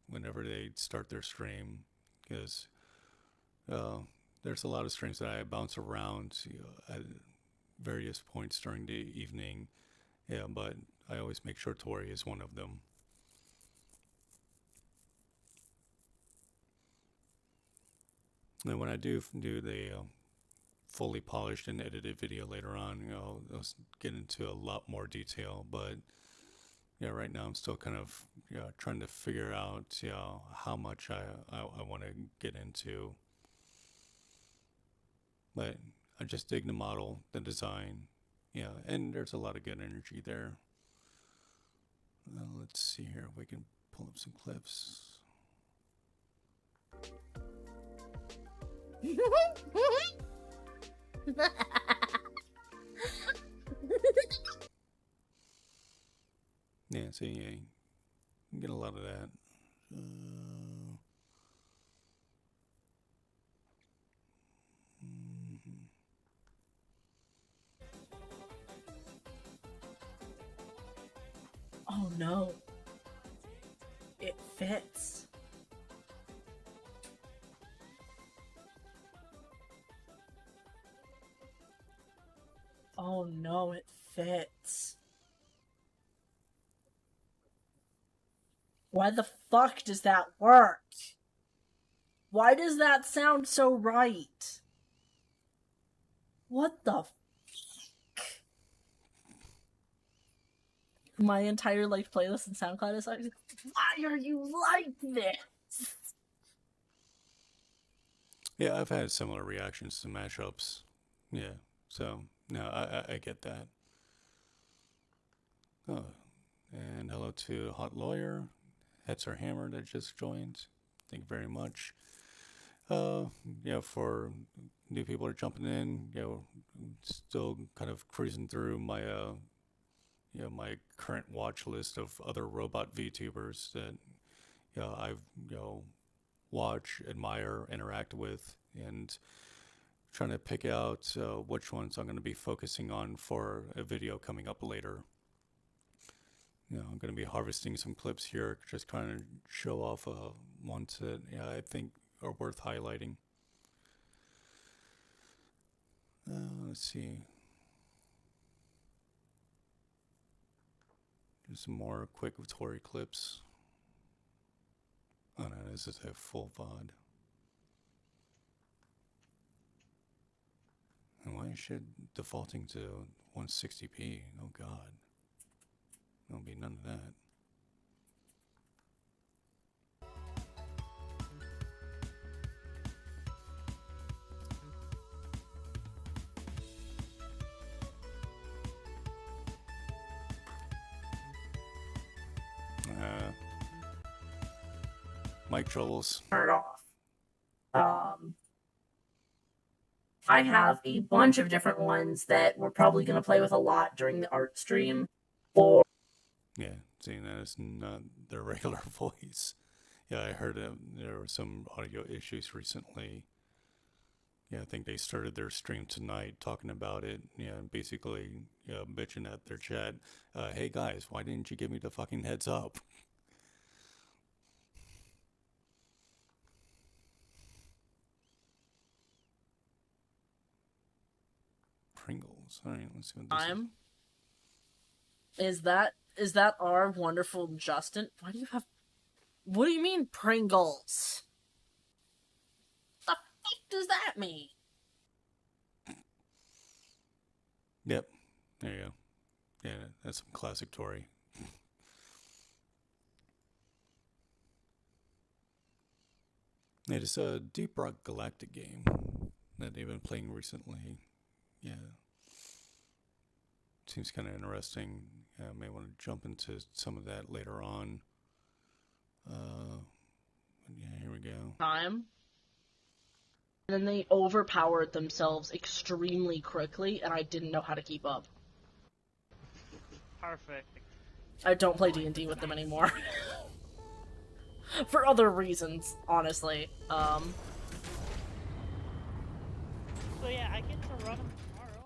whenever they start their stream, because there's a lot of streams that I bounce around at various points during the evening. Yeah, but I always make sure Tori is one of them. And when I do the fully polished and edited video later on, I'll get into a lot more detail. But yeah, right now I'm still kind of trying to figure out how much I want to get into. But I just dig the model, the design, and there's a lot of good energy there. Let's see here if we can pull up some clips. Yeah, so you can get a lot of that. Oh no. It fits. Oh no, it fits. Why the fuck does that work? Why does that sound so right? What the fuck? My entire life playlist in SoundCloud is like, why are you like this? Yeah, I've had similar reactions to mashups. Yeah, so no, I get that. Oh, and hello to Hot Lawyer, Heads Are Hammer that just joined. Thank you very much. For new people that are jumping in, still kind of cruising through my my current watch list of other Robot VTubers that I've watch, admire, interact with, and trying to pick out which ones I'm going to be focusing on for a video coming up later. I'm going to be harvesting some clips here, just kind of show off ones that I think are worth highlighting. Let's see. Just some more quick Tori clips. Oh no, this is a full VOD. And why is shit defaulting to 160p? Oh god. There'll be none of that. Mic troubles. Turn it off. I have a bunch of different ones that we're probably going to play with a lot during the art stream. Or yeah, seeing that it's not their regular voice. Yeah, I heard there were some audio issues recently. yeah, I think they started their stream tonight talking about it. Yeah, basically, bitching at their chat. Hey guys, why didn't you give me the fucking heads up? Pringles. All right, let's see what this Is that our wonderful Justin? Why do you have? What do you mean Pringles? The fuck does that mean? Yep, there you go. Yeah, that's some classic Tauri. It is a Deep Rock Galactic game that they've been playing recently. Yeah. Seems kind of interesting. I may want to jump into some of that later on. Yeah, here we go. Time. And then they overpowered themselves extremely quickly, and I didn't know how to keep up. Perfect. I don't play D&D with them anymore. For other reasons, honestly. So yeah, I get to run them tomorrow,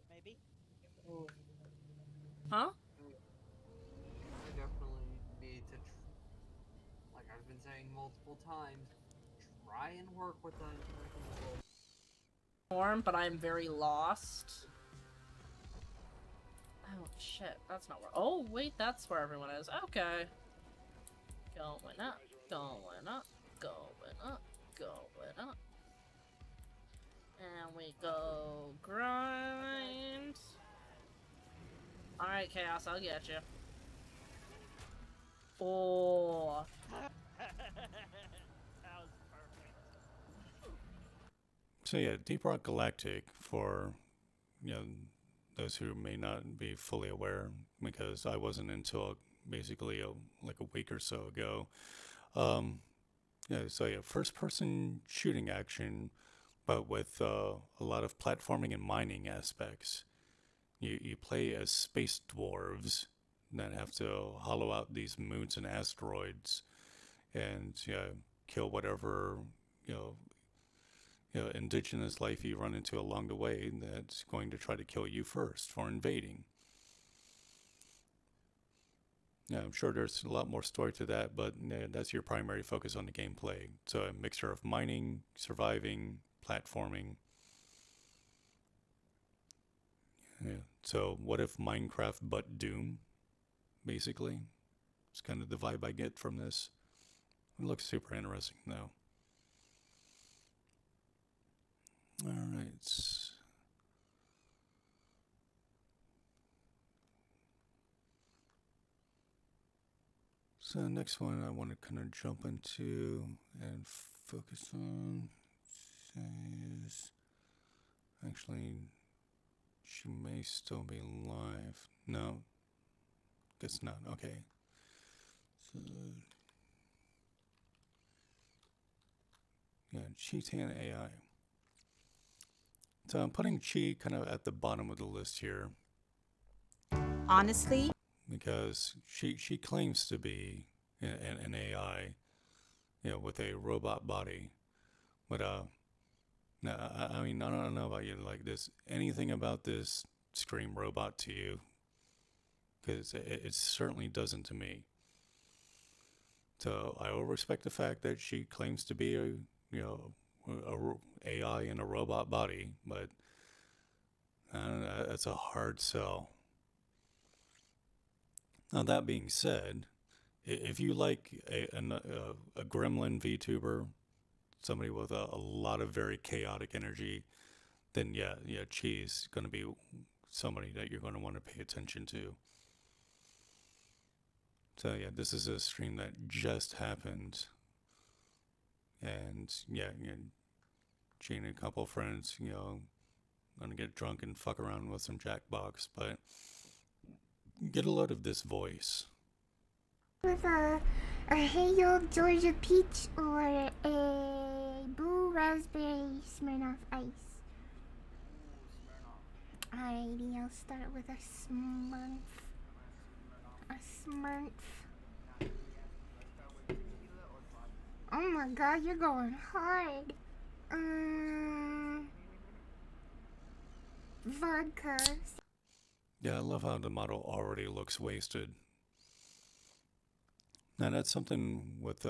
maybe. Huh? I definitely need to, like I've been saying multiple times, try and work with them. But I'm very lost. Oh shit, that's not where. Oh wait, that's where everyone is. Okay. Going up, going up, going up, going up. And we go grind. Alright, Chaos, I'll get you. Oh. So yeah, Deep Rock Galactic, for those who may not be fully aware, because I wasn't until basically like a week or so ago. Yeah, so yeah, first-person shooting action, but with a lot of platforming and mining aspects. You play as space dwarves that have to hollow out these moons and asteroids, and kill whatever indigenous life you run into along the way that's going to try to kill you first for invading. Yeah, I'm sure there's a lot more story to that, but that's your primary focus on the gameplay. So a mixture of mining, surviving, platforming. Yeah. So what if Minecraft but Doom, basically? It's kind of the vibe I get from this. It looks super interesting, though. Alright. So the next one I want to kind of jump into and focus on is actually, she may still be live. No, guess not. Okay. So yeah, Cheetan AI. So I'm putting Chi kind of at the bottom of the list here. Honestly? Because she claims to be an AI, with a robot body. But, I mean, I don't know about you, like this, anything about this scream robot to you? Because it certainly doesn't to me. So I will respect the fact that she claims to be a AI in a robot body, but I don't know, that's a hard sell. Now that being said, if you like a gremlin VTuber, somebody with a lot of very chaotic energy, then yeah, Chi's going to be somebody that you're going to want to pay attention to. So yeah, this is a stream that just happened, and yeah, Chi and a couple friends, gonna get drunk and fuck around with some Jackbox, but get a load of this voice. With a Hale Georgia peach or a blue raspberry Smirnoff ice. Alrighty, I'll start with a Smurf. A Smurf. Oh my god, you're going hard. Vodka. Yeah, I love how the model already looks wasted. Now that's something with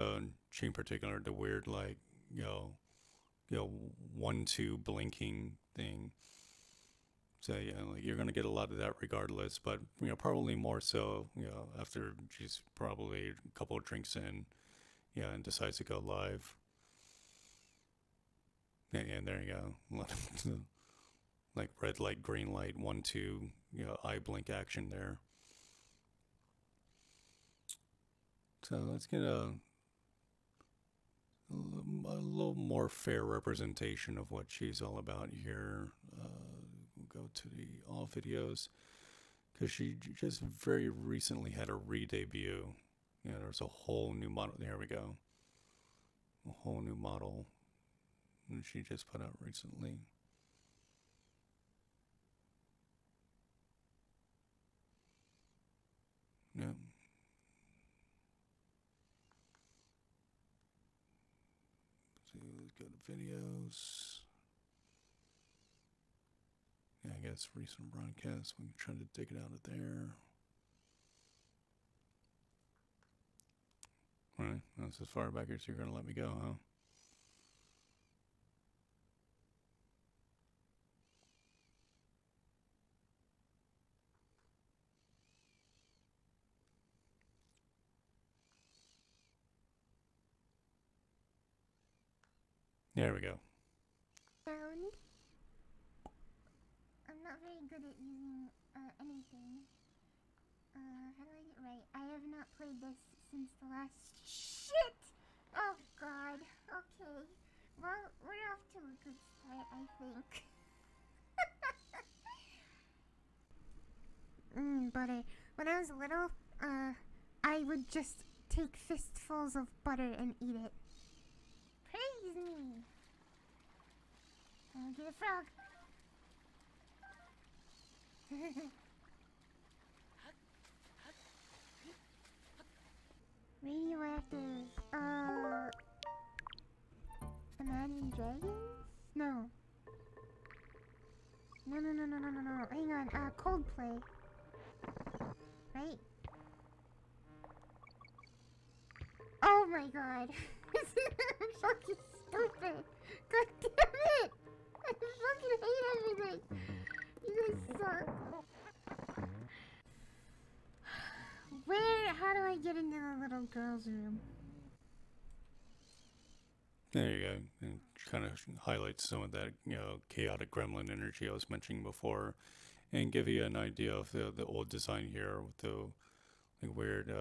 she in particular, the weird like, you know, 1-2 blinking thing. So yeah, like you're gonna get a lot of that regardless, but you know, probably more so, you know, after she's probably a couple of drinks in, yeah, and decides to go live. Yeah, and there you go. Like red light, green light, 1-2, you know, eye blink action there. So let's get a little more fair representation of what she's all about here. We'll go to the all videos because she just very recently had a re-debut. Yeah, there's a whole new model. There we go. A whole new model that she just put out recently. Yeah. So let's go to videos. Yeah, I guess recent broadcasts. We can try to dig it out of there. Alright, that's as far back as you're going to let me go, huh? There we go. Sound. I'm not very good at using anything. How do I get right? I have not played this since the last shit! Oh god. Okay. Well, we're off to a good start, I think. Butter. When I was little, I would just take fistfuls of butter and eat it. Praise me! I'll get a frog. Radioactive. Imagine Dragons? No. No. Hang on. Coldplay. Right? Oh my god. I'm fucking stupid. God damn it! I fucking hate everything. You guys suck. How do I get into the little girl's room? There you go. And kind of highlights some of that, you know, chaotic gremlin energy I was mentioning before, and give you an idea of the old design here with the like, weird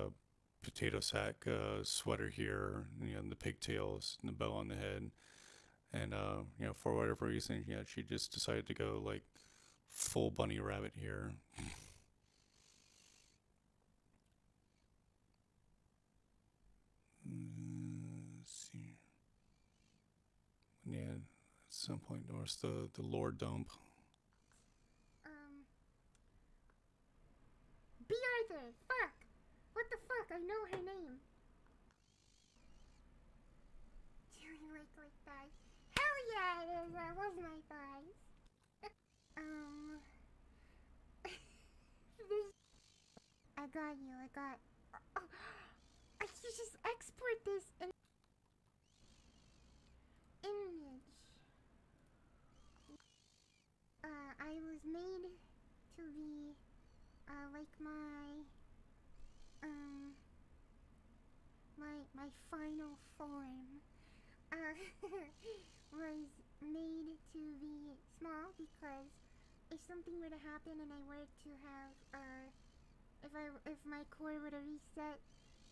potato sack sweater here, you know, and the pigtails and the bow on the head. And, you know, for whatever reason, yeah, she just decided to go, like, full bunny rabbit here. Let's see. Yeah, at some point, there's the lore dump. B. Arthur! Fuck! What the fuck? I know her name. Chili like thighs. Hell yeah, it is. I love my thighs. I got you. Oh, I should just export this image. I was made to be like my final form was made to be small because if something were to happen and I were to have if my core were to reset,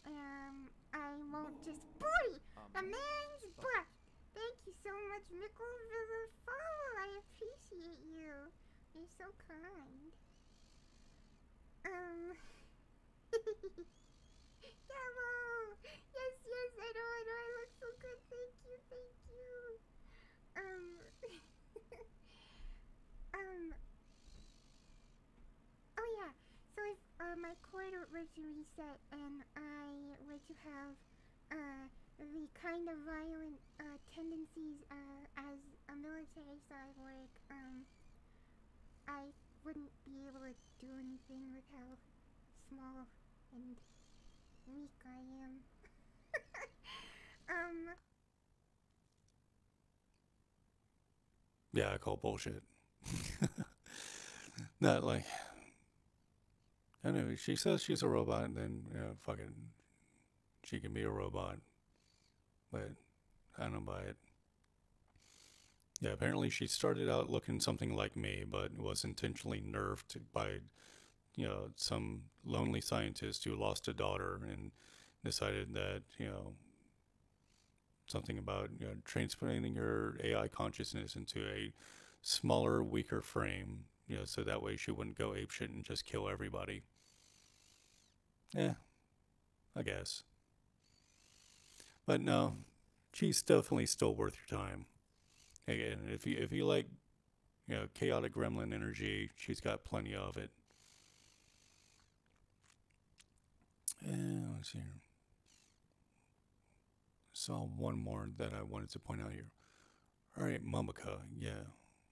I won't just boy a man's butt. Thank you so much, Mickle, for the follow. I appreciate you. You're so kind. Yellow! Yes, I know, I look so good, thank you. Oh yeah, so if my cord were to reset and I were to have the kind of violent tendencies as a military cyborg, I wouldn't be able to do anything with how small and weak I am. Yeah, I call bullshit. Not like, I don't know, she says she's a robot, and then, you know, fucking, she can be a robot. But I don't buy it. Yeah, apparently she started out looking something like me, but was intentionally nerfed by, you know, some lonely scientist who lost a daughter and decided that, you know, something about, you know, transplanting your AI consciousness into a smaller, weaker frame, you know, so that way she wouldn't go apeshit and just kill everybody. Yeah, I guess. But no, she's definitely still worth your time. Again, if you like, you know, chaotic gremlin energy, she's got plenty of it. And let's see here. Saw one more that I wanted to point out here. All right, Momoka, yeah.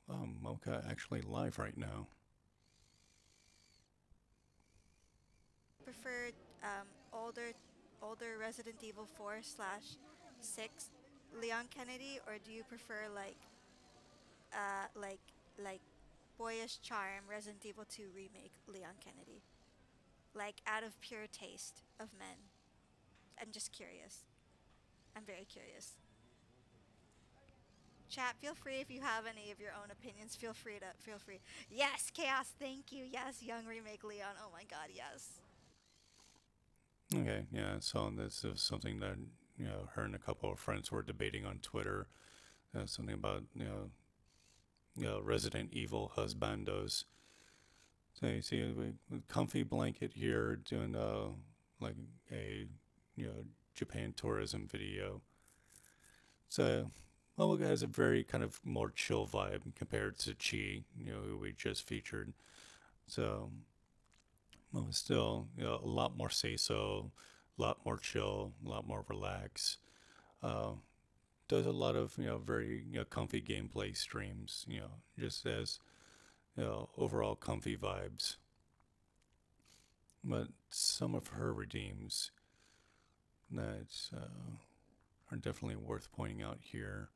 Momoka actually live right now. Prefer older Resident Evil 4/6 Leon Kennedy, or do you prefer like boyish charm Resident Evil 2 remake Leon Kennedy? Like out of pure taste of men. I'm just curious. I'm very curious. Chat, feel free if you have any of your own opinions. Feel free. Yes, Chaos, thank you. Yes, young remake Leon. Oh my god, yes. Okay, yeah, so this is something that, you know, her and a couple of friends were debating on Twitter. Something about, you know, Resident Evil husbandos. So you see a comfy blanket here doing like a, you know, Japan tourism video. So Momoka has a very kind of more chill vibe compared to Chi, you know, who we just featured. So well, still, you know, a lot more say-so, a lot more chill, a lot more relax. Does a lot of, you know, very, you know, comfy gameplay streams, you know, just as, you know, overall comfy vibes. But some of her redeems that are definitely worth pointing out here.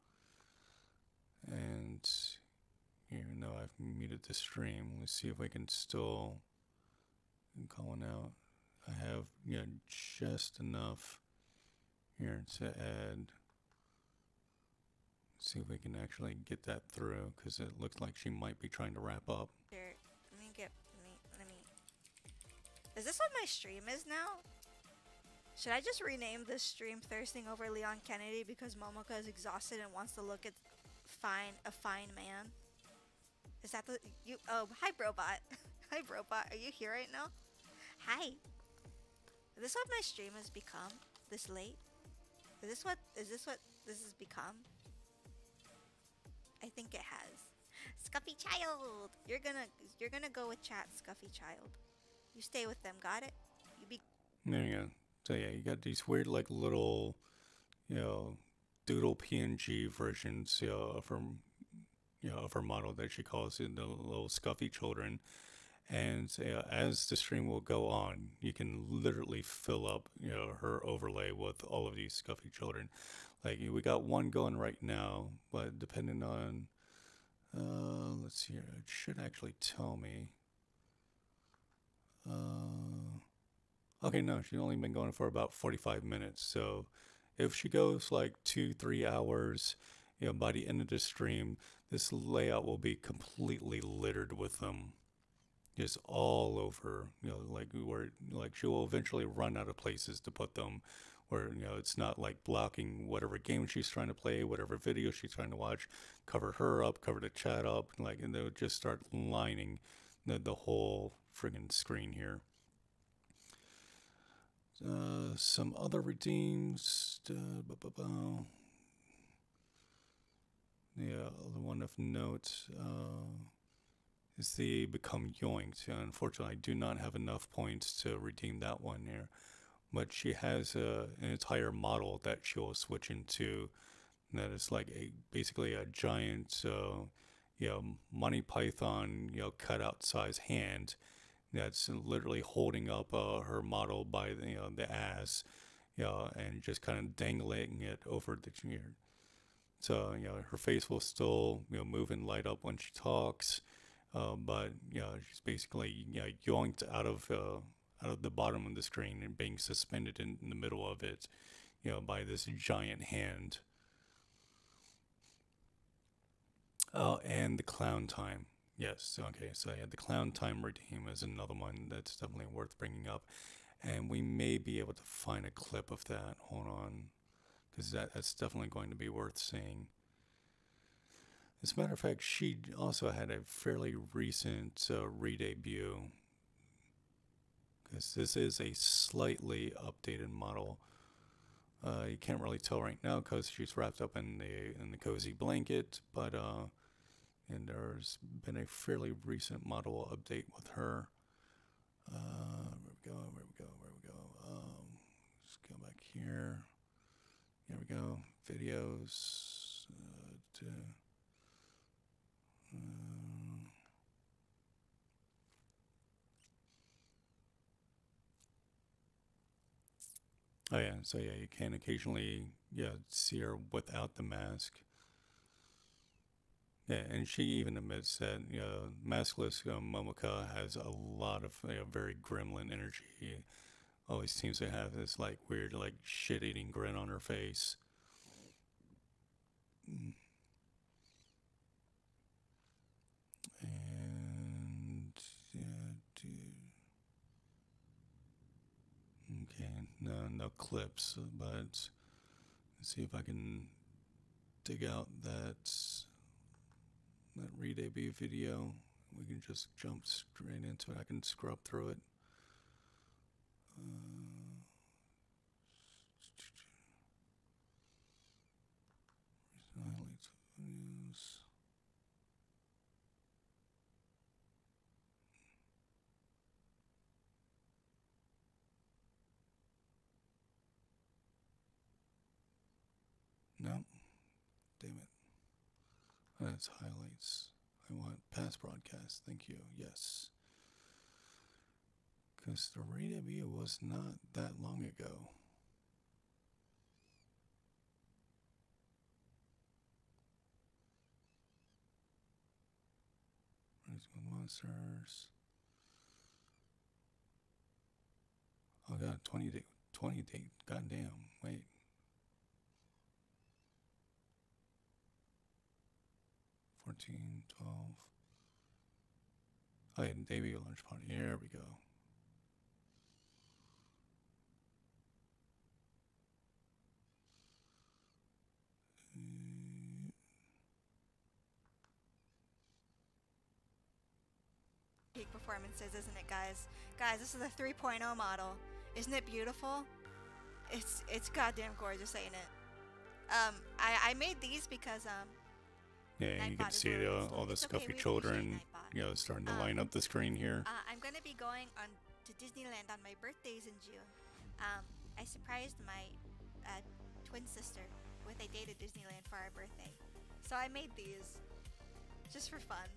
And even though I've muted the stream, let's see if I can still call it out. I have, you know, just enough here to add. See if we can actually get that through, because it looks like she might be trying to wrap up. Here, let me. Is this what my stream is now? Should I just rename this stream Thirsting Over Leon Kennedy because Momoka is exhausted and wants to look at a fine man? Is that you? Oh, hi, Robot. Hi, Robot. Are you here right now? Hi. Is this what my stream has become this late? Is this what this has become? I think it has. Scuffy Child! You're gonna go with chat, Scuffy Child. You stay with them, got it? You be There you go. So yeah, you got these weird like little, you know, doodle PNG versions, you know, of her model that she calls it the little Scuffy children. And as the stream will go on, you can literally fill up, you know, her overlay with all of these Scuffy children. Like we got one going right now, but depending on, let's see here, it should actually tell me. Okay, no, she's only been going for about 45 minutes. So if she goes like 2-3 hours, you know, by the end of the stream, this layout will be completely littered with them. Just all over, you know, like where like she will eventually run out of places to put them, where, you know, it's not like blocking whatever game she's trying to play, whatever video she's trying to watch, cover her up, cover the chat up, like, and they'll just start lining the whole friggin' screen here. Some other redeems. Yeah, the one of note is the Become Yoinked. Unfortunately, I do not have enough points to redeem that one here. but she has an entire model that she'll switch into that is like basically a giant, Monty Python, cutout size hand that's literally holding up her model by the ass, and just kind of dangling it over the chair. So her face will still move and light up when she talks, but she's basically yoinked out of the bottom of the screen and being suspended in the middle of it, by this giant hand. Oh, and the clown time. Yes, okay, so yeah, the clown time redeem is another one that's definitely worth bringing up. And we may be able to find a clip of that. Hold on. Because that's definitely going to be worth seeing. As a matter of fact, she also had a fairly recent re-debut. Because this is a slightly updated model. You can't really tell right now because she's wrapped up in the cozy blanket, but and there's been a fairly recent model update with her. Where we go? Let's go back here. Here we go. Videos. Oh yeah, so yeah, you can occasionally see her without the mask. Yeah, and she even admits that maskless Momoka has a lot of very gremlin energy. Always seems to have this like weird like shit-eating grin on her face. And okay, no clips, but let's see if I can dig out that re-debut video. We can just jump straight into it. I can scrub through it. Highlights videos. No, damn it. That's highlights. I want past broadcast. Thank you. Yes. Because the re-debut was not that long ago. Where's my monsters? Oh god, 20 date. Goddamn. Wait. $14, $12. Oh yeah, debut lunch party. Here we go. Peak performances, isn't it, guys? Guys, this is the 3.0 model. Isn't it beautiful? It's goddamn gorgeous, ain't it? I made these because yeah, you can see all the scuffy children, starting to line up the screen here. I'm gonna be going to Disneyland on my birthdays in June. I surprised my twin sister with a date at Disneyland for our birthday, so I made these just for fun.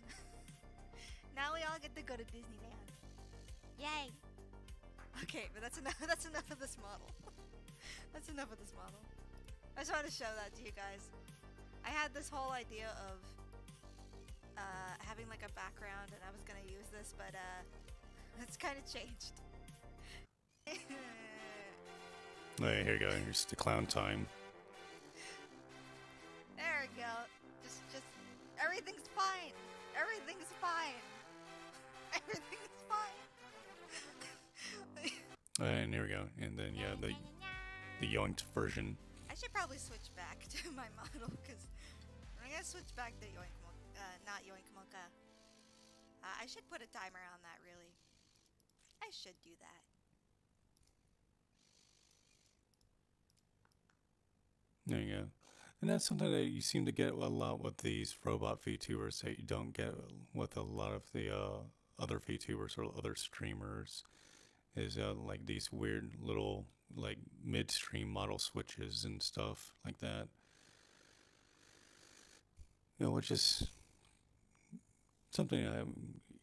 Now we all get to go to Disneyland. Yay! Okay, but that's enough. That's enough of this model. That's enough of this model. I just wanted to show that to you guys. I had this whole idea of having like a background, and I was gonna use this, but it's kind of changed. Hey, here you go. Here's the clown time. There we go. Just everything's fine. Everything's fine. Everything's fine. And here we go. And then yeah, the yoinked version. I should probably switch back to my model because I'm gonna switch back to not Yoink Mocha. I should put a timer on that, really. I should do that. There you go. And that's something that you seem to get a lot with these Robot VTubers that you don't get with a lot of the other VTubers or other streamers. is like these weird little like midstream model switches and stuff like that. You know, which is something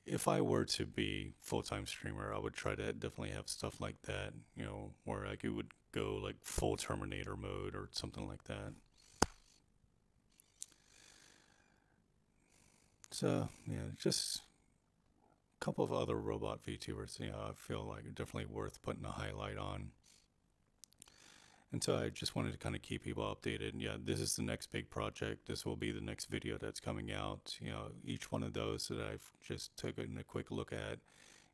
if I were to be full-time streamer, I would try to definitely have stuff like that, you know, where like it would go like full Terminator mode or something like that. So, yeah, just a couple of other Robot VTubers, you know, I feel like are definitely worth putting a highlight on. And so I just wanted to kind of keep people updated. Yeah, this is the next big project. This will be the next video that's coming out. You know, each one of those that I've just taken a quick look at,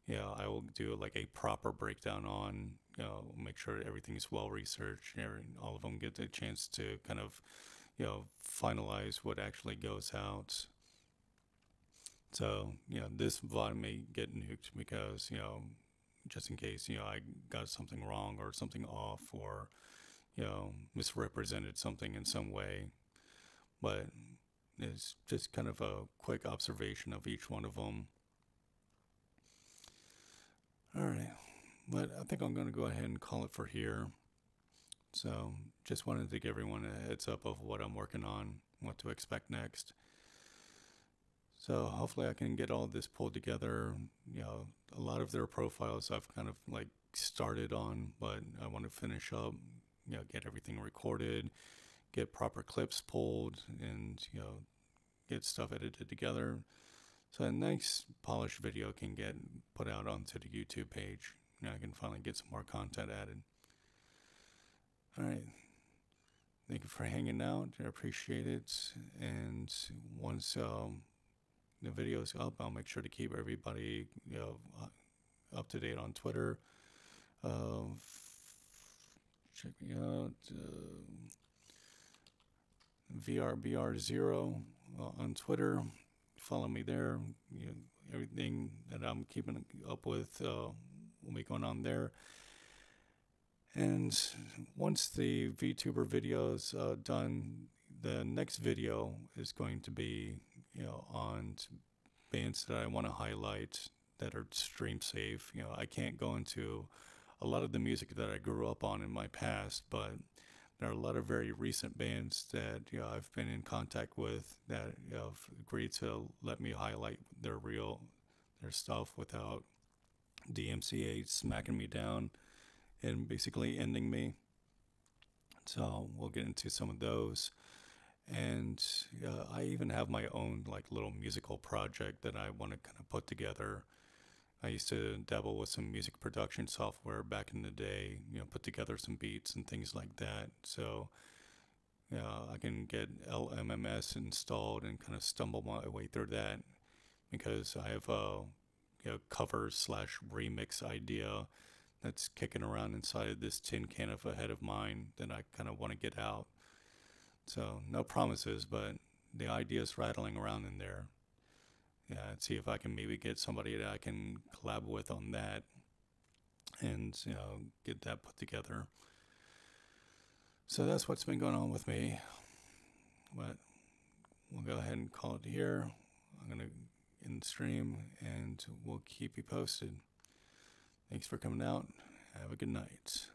you know, I will do like a proper breakdown on, you know, make sure everything's well researched. All of them get the chance to kind of, you know, finalize what actually goes out. So, you know, this VOD may get nuked because, you know, just in case, you know, I got something wrong or something off or, you know, misrepresented something in some way. But it's just kind of a quick observation of each one of them. All right, but I think I'm going to go ahead and call it for here. So just wanted to give everyone a heads up of what I'm working on, what to expect next. So hopefully I can get all this pulled together. You know, a lot of their profiles I've kind of like started on, but I want to finish up, you know, get everything recorded, get proper clips pulled, and, you know, get stuff edited together so a nice polished video can get put out onto the YouTube page. You know, I can finally get some more content added. All right. Thank you for hanging out. I appreciate it. And once the video's up, I'll make sure to keep everybody, you know, up to date on Twitter. Check me out. BR0B0T on Twitter. Follow me there. You know, everything that I'm keeping up with will be going on there. And once the VTuber video is done, the next video is going to be, you know, on bands that I want to highlight that are stream safe. You know, I can't go into a lot of the music that I grew up on in my past, but there are a lot of very recent bands that, you know, I've been in contact with that, you know, have agreed to let me highlight their stuff without DMCA smacking me down and basically ending me. So we'll get into some of those. And I even have my own like little musical project that I want to kind of put together. I used to dabble with some music production software back in the day, you know, put together some beats and things like that. So, you know, I can get LMMS installed and kind of stumble my way through that because I have a, you know, cover / remix idea that's kicking around inside of this tin can of a head of mine that I kind of want to get out. So no promises, but the idea's rattling around in there. Yeah, see if I can maybe get somebody that I can collab with on that and, you know, get that put together. So that's what's been going on with me. But we'll go ahead and call it here. I'm going to end the stream and we'll keep you posted. Thanks for coming out. Have a good night.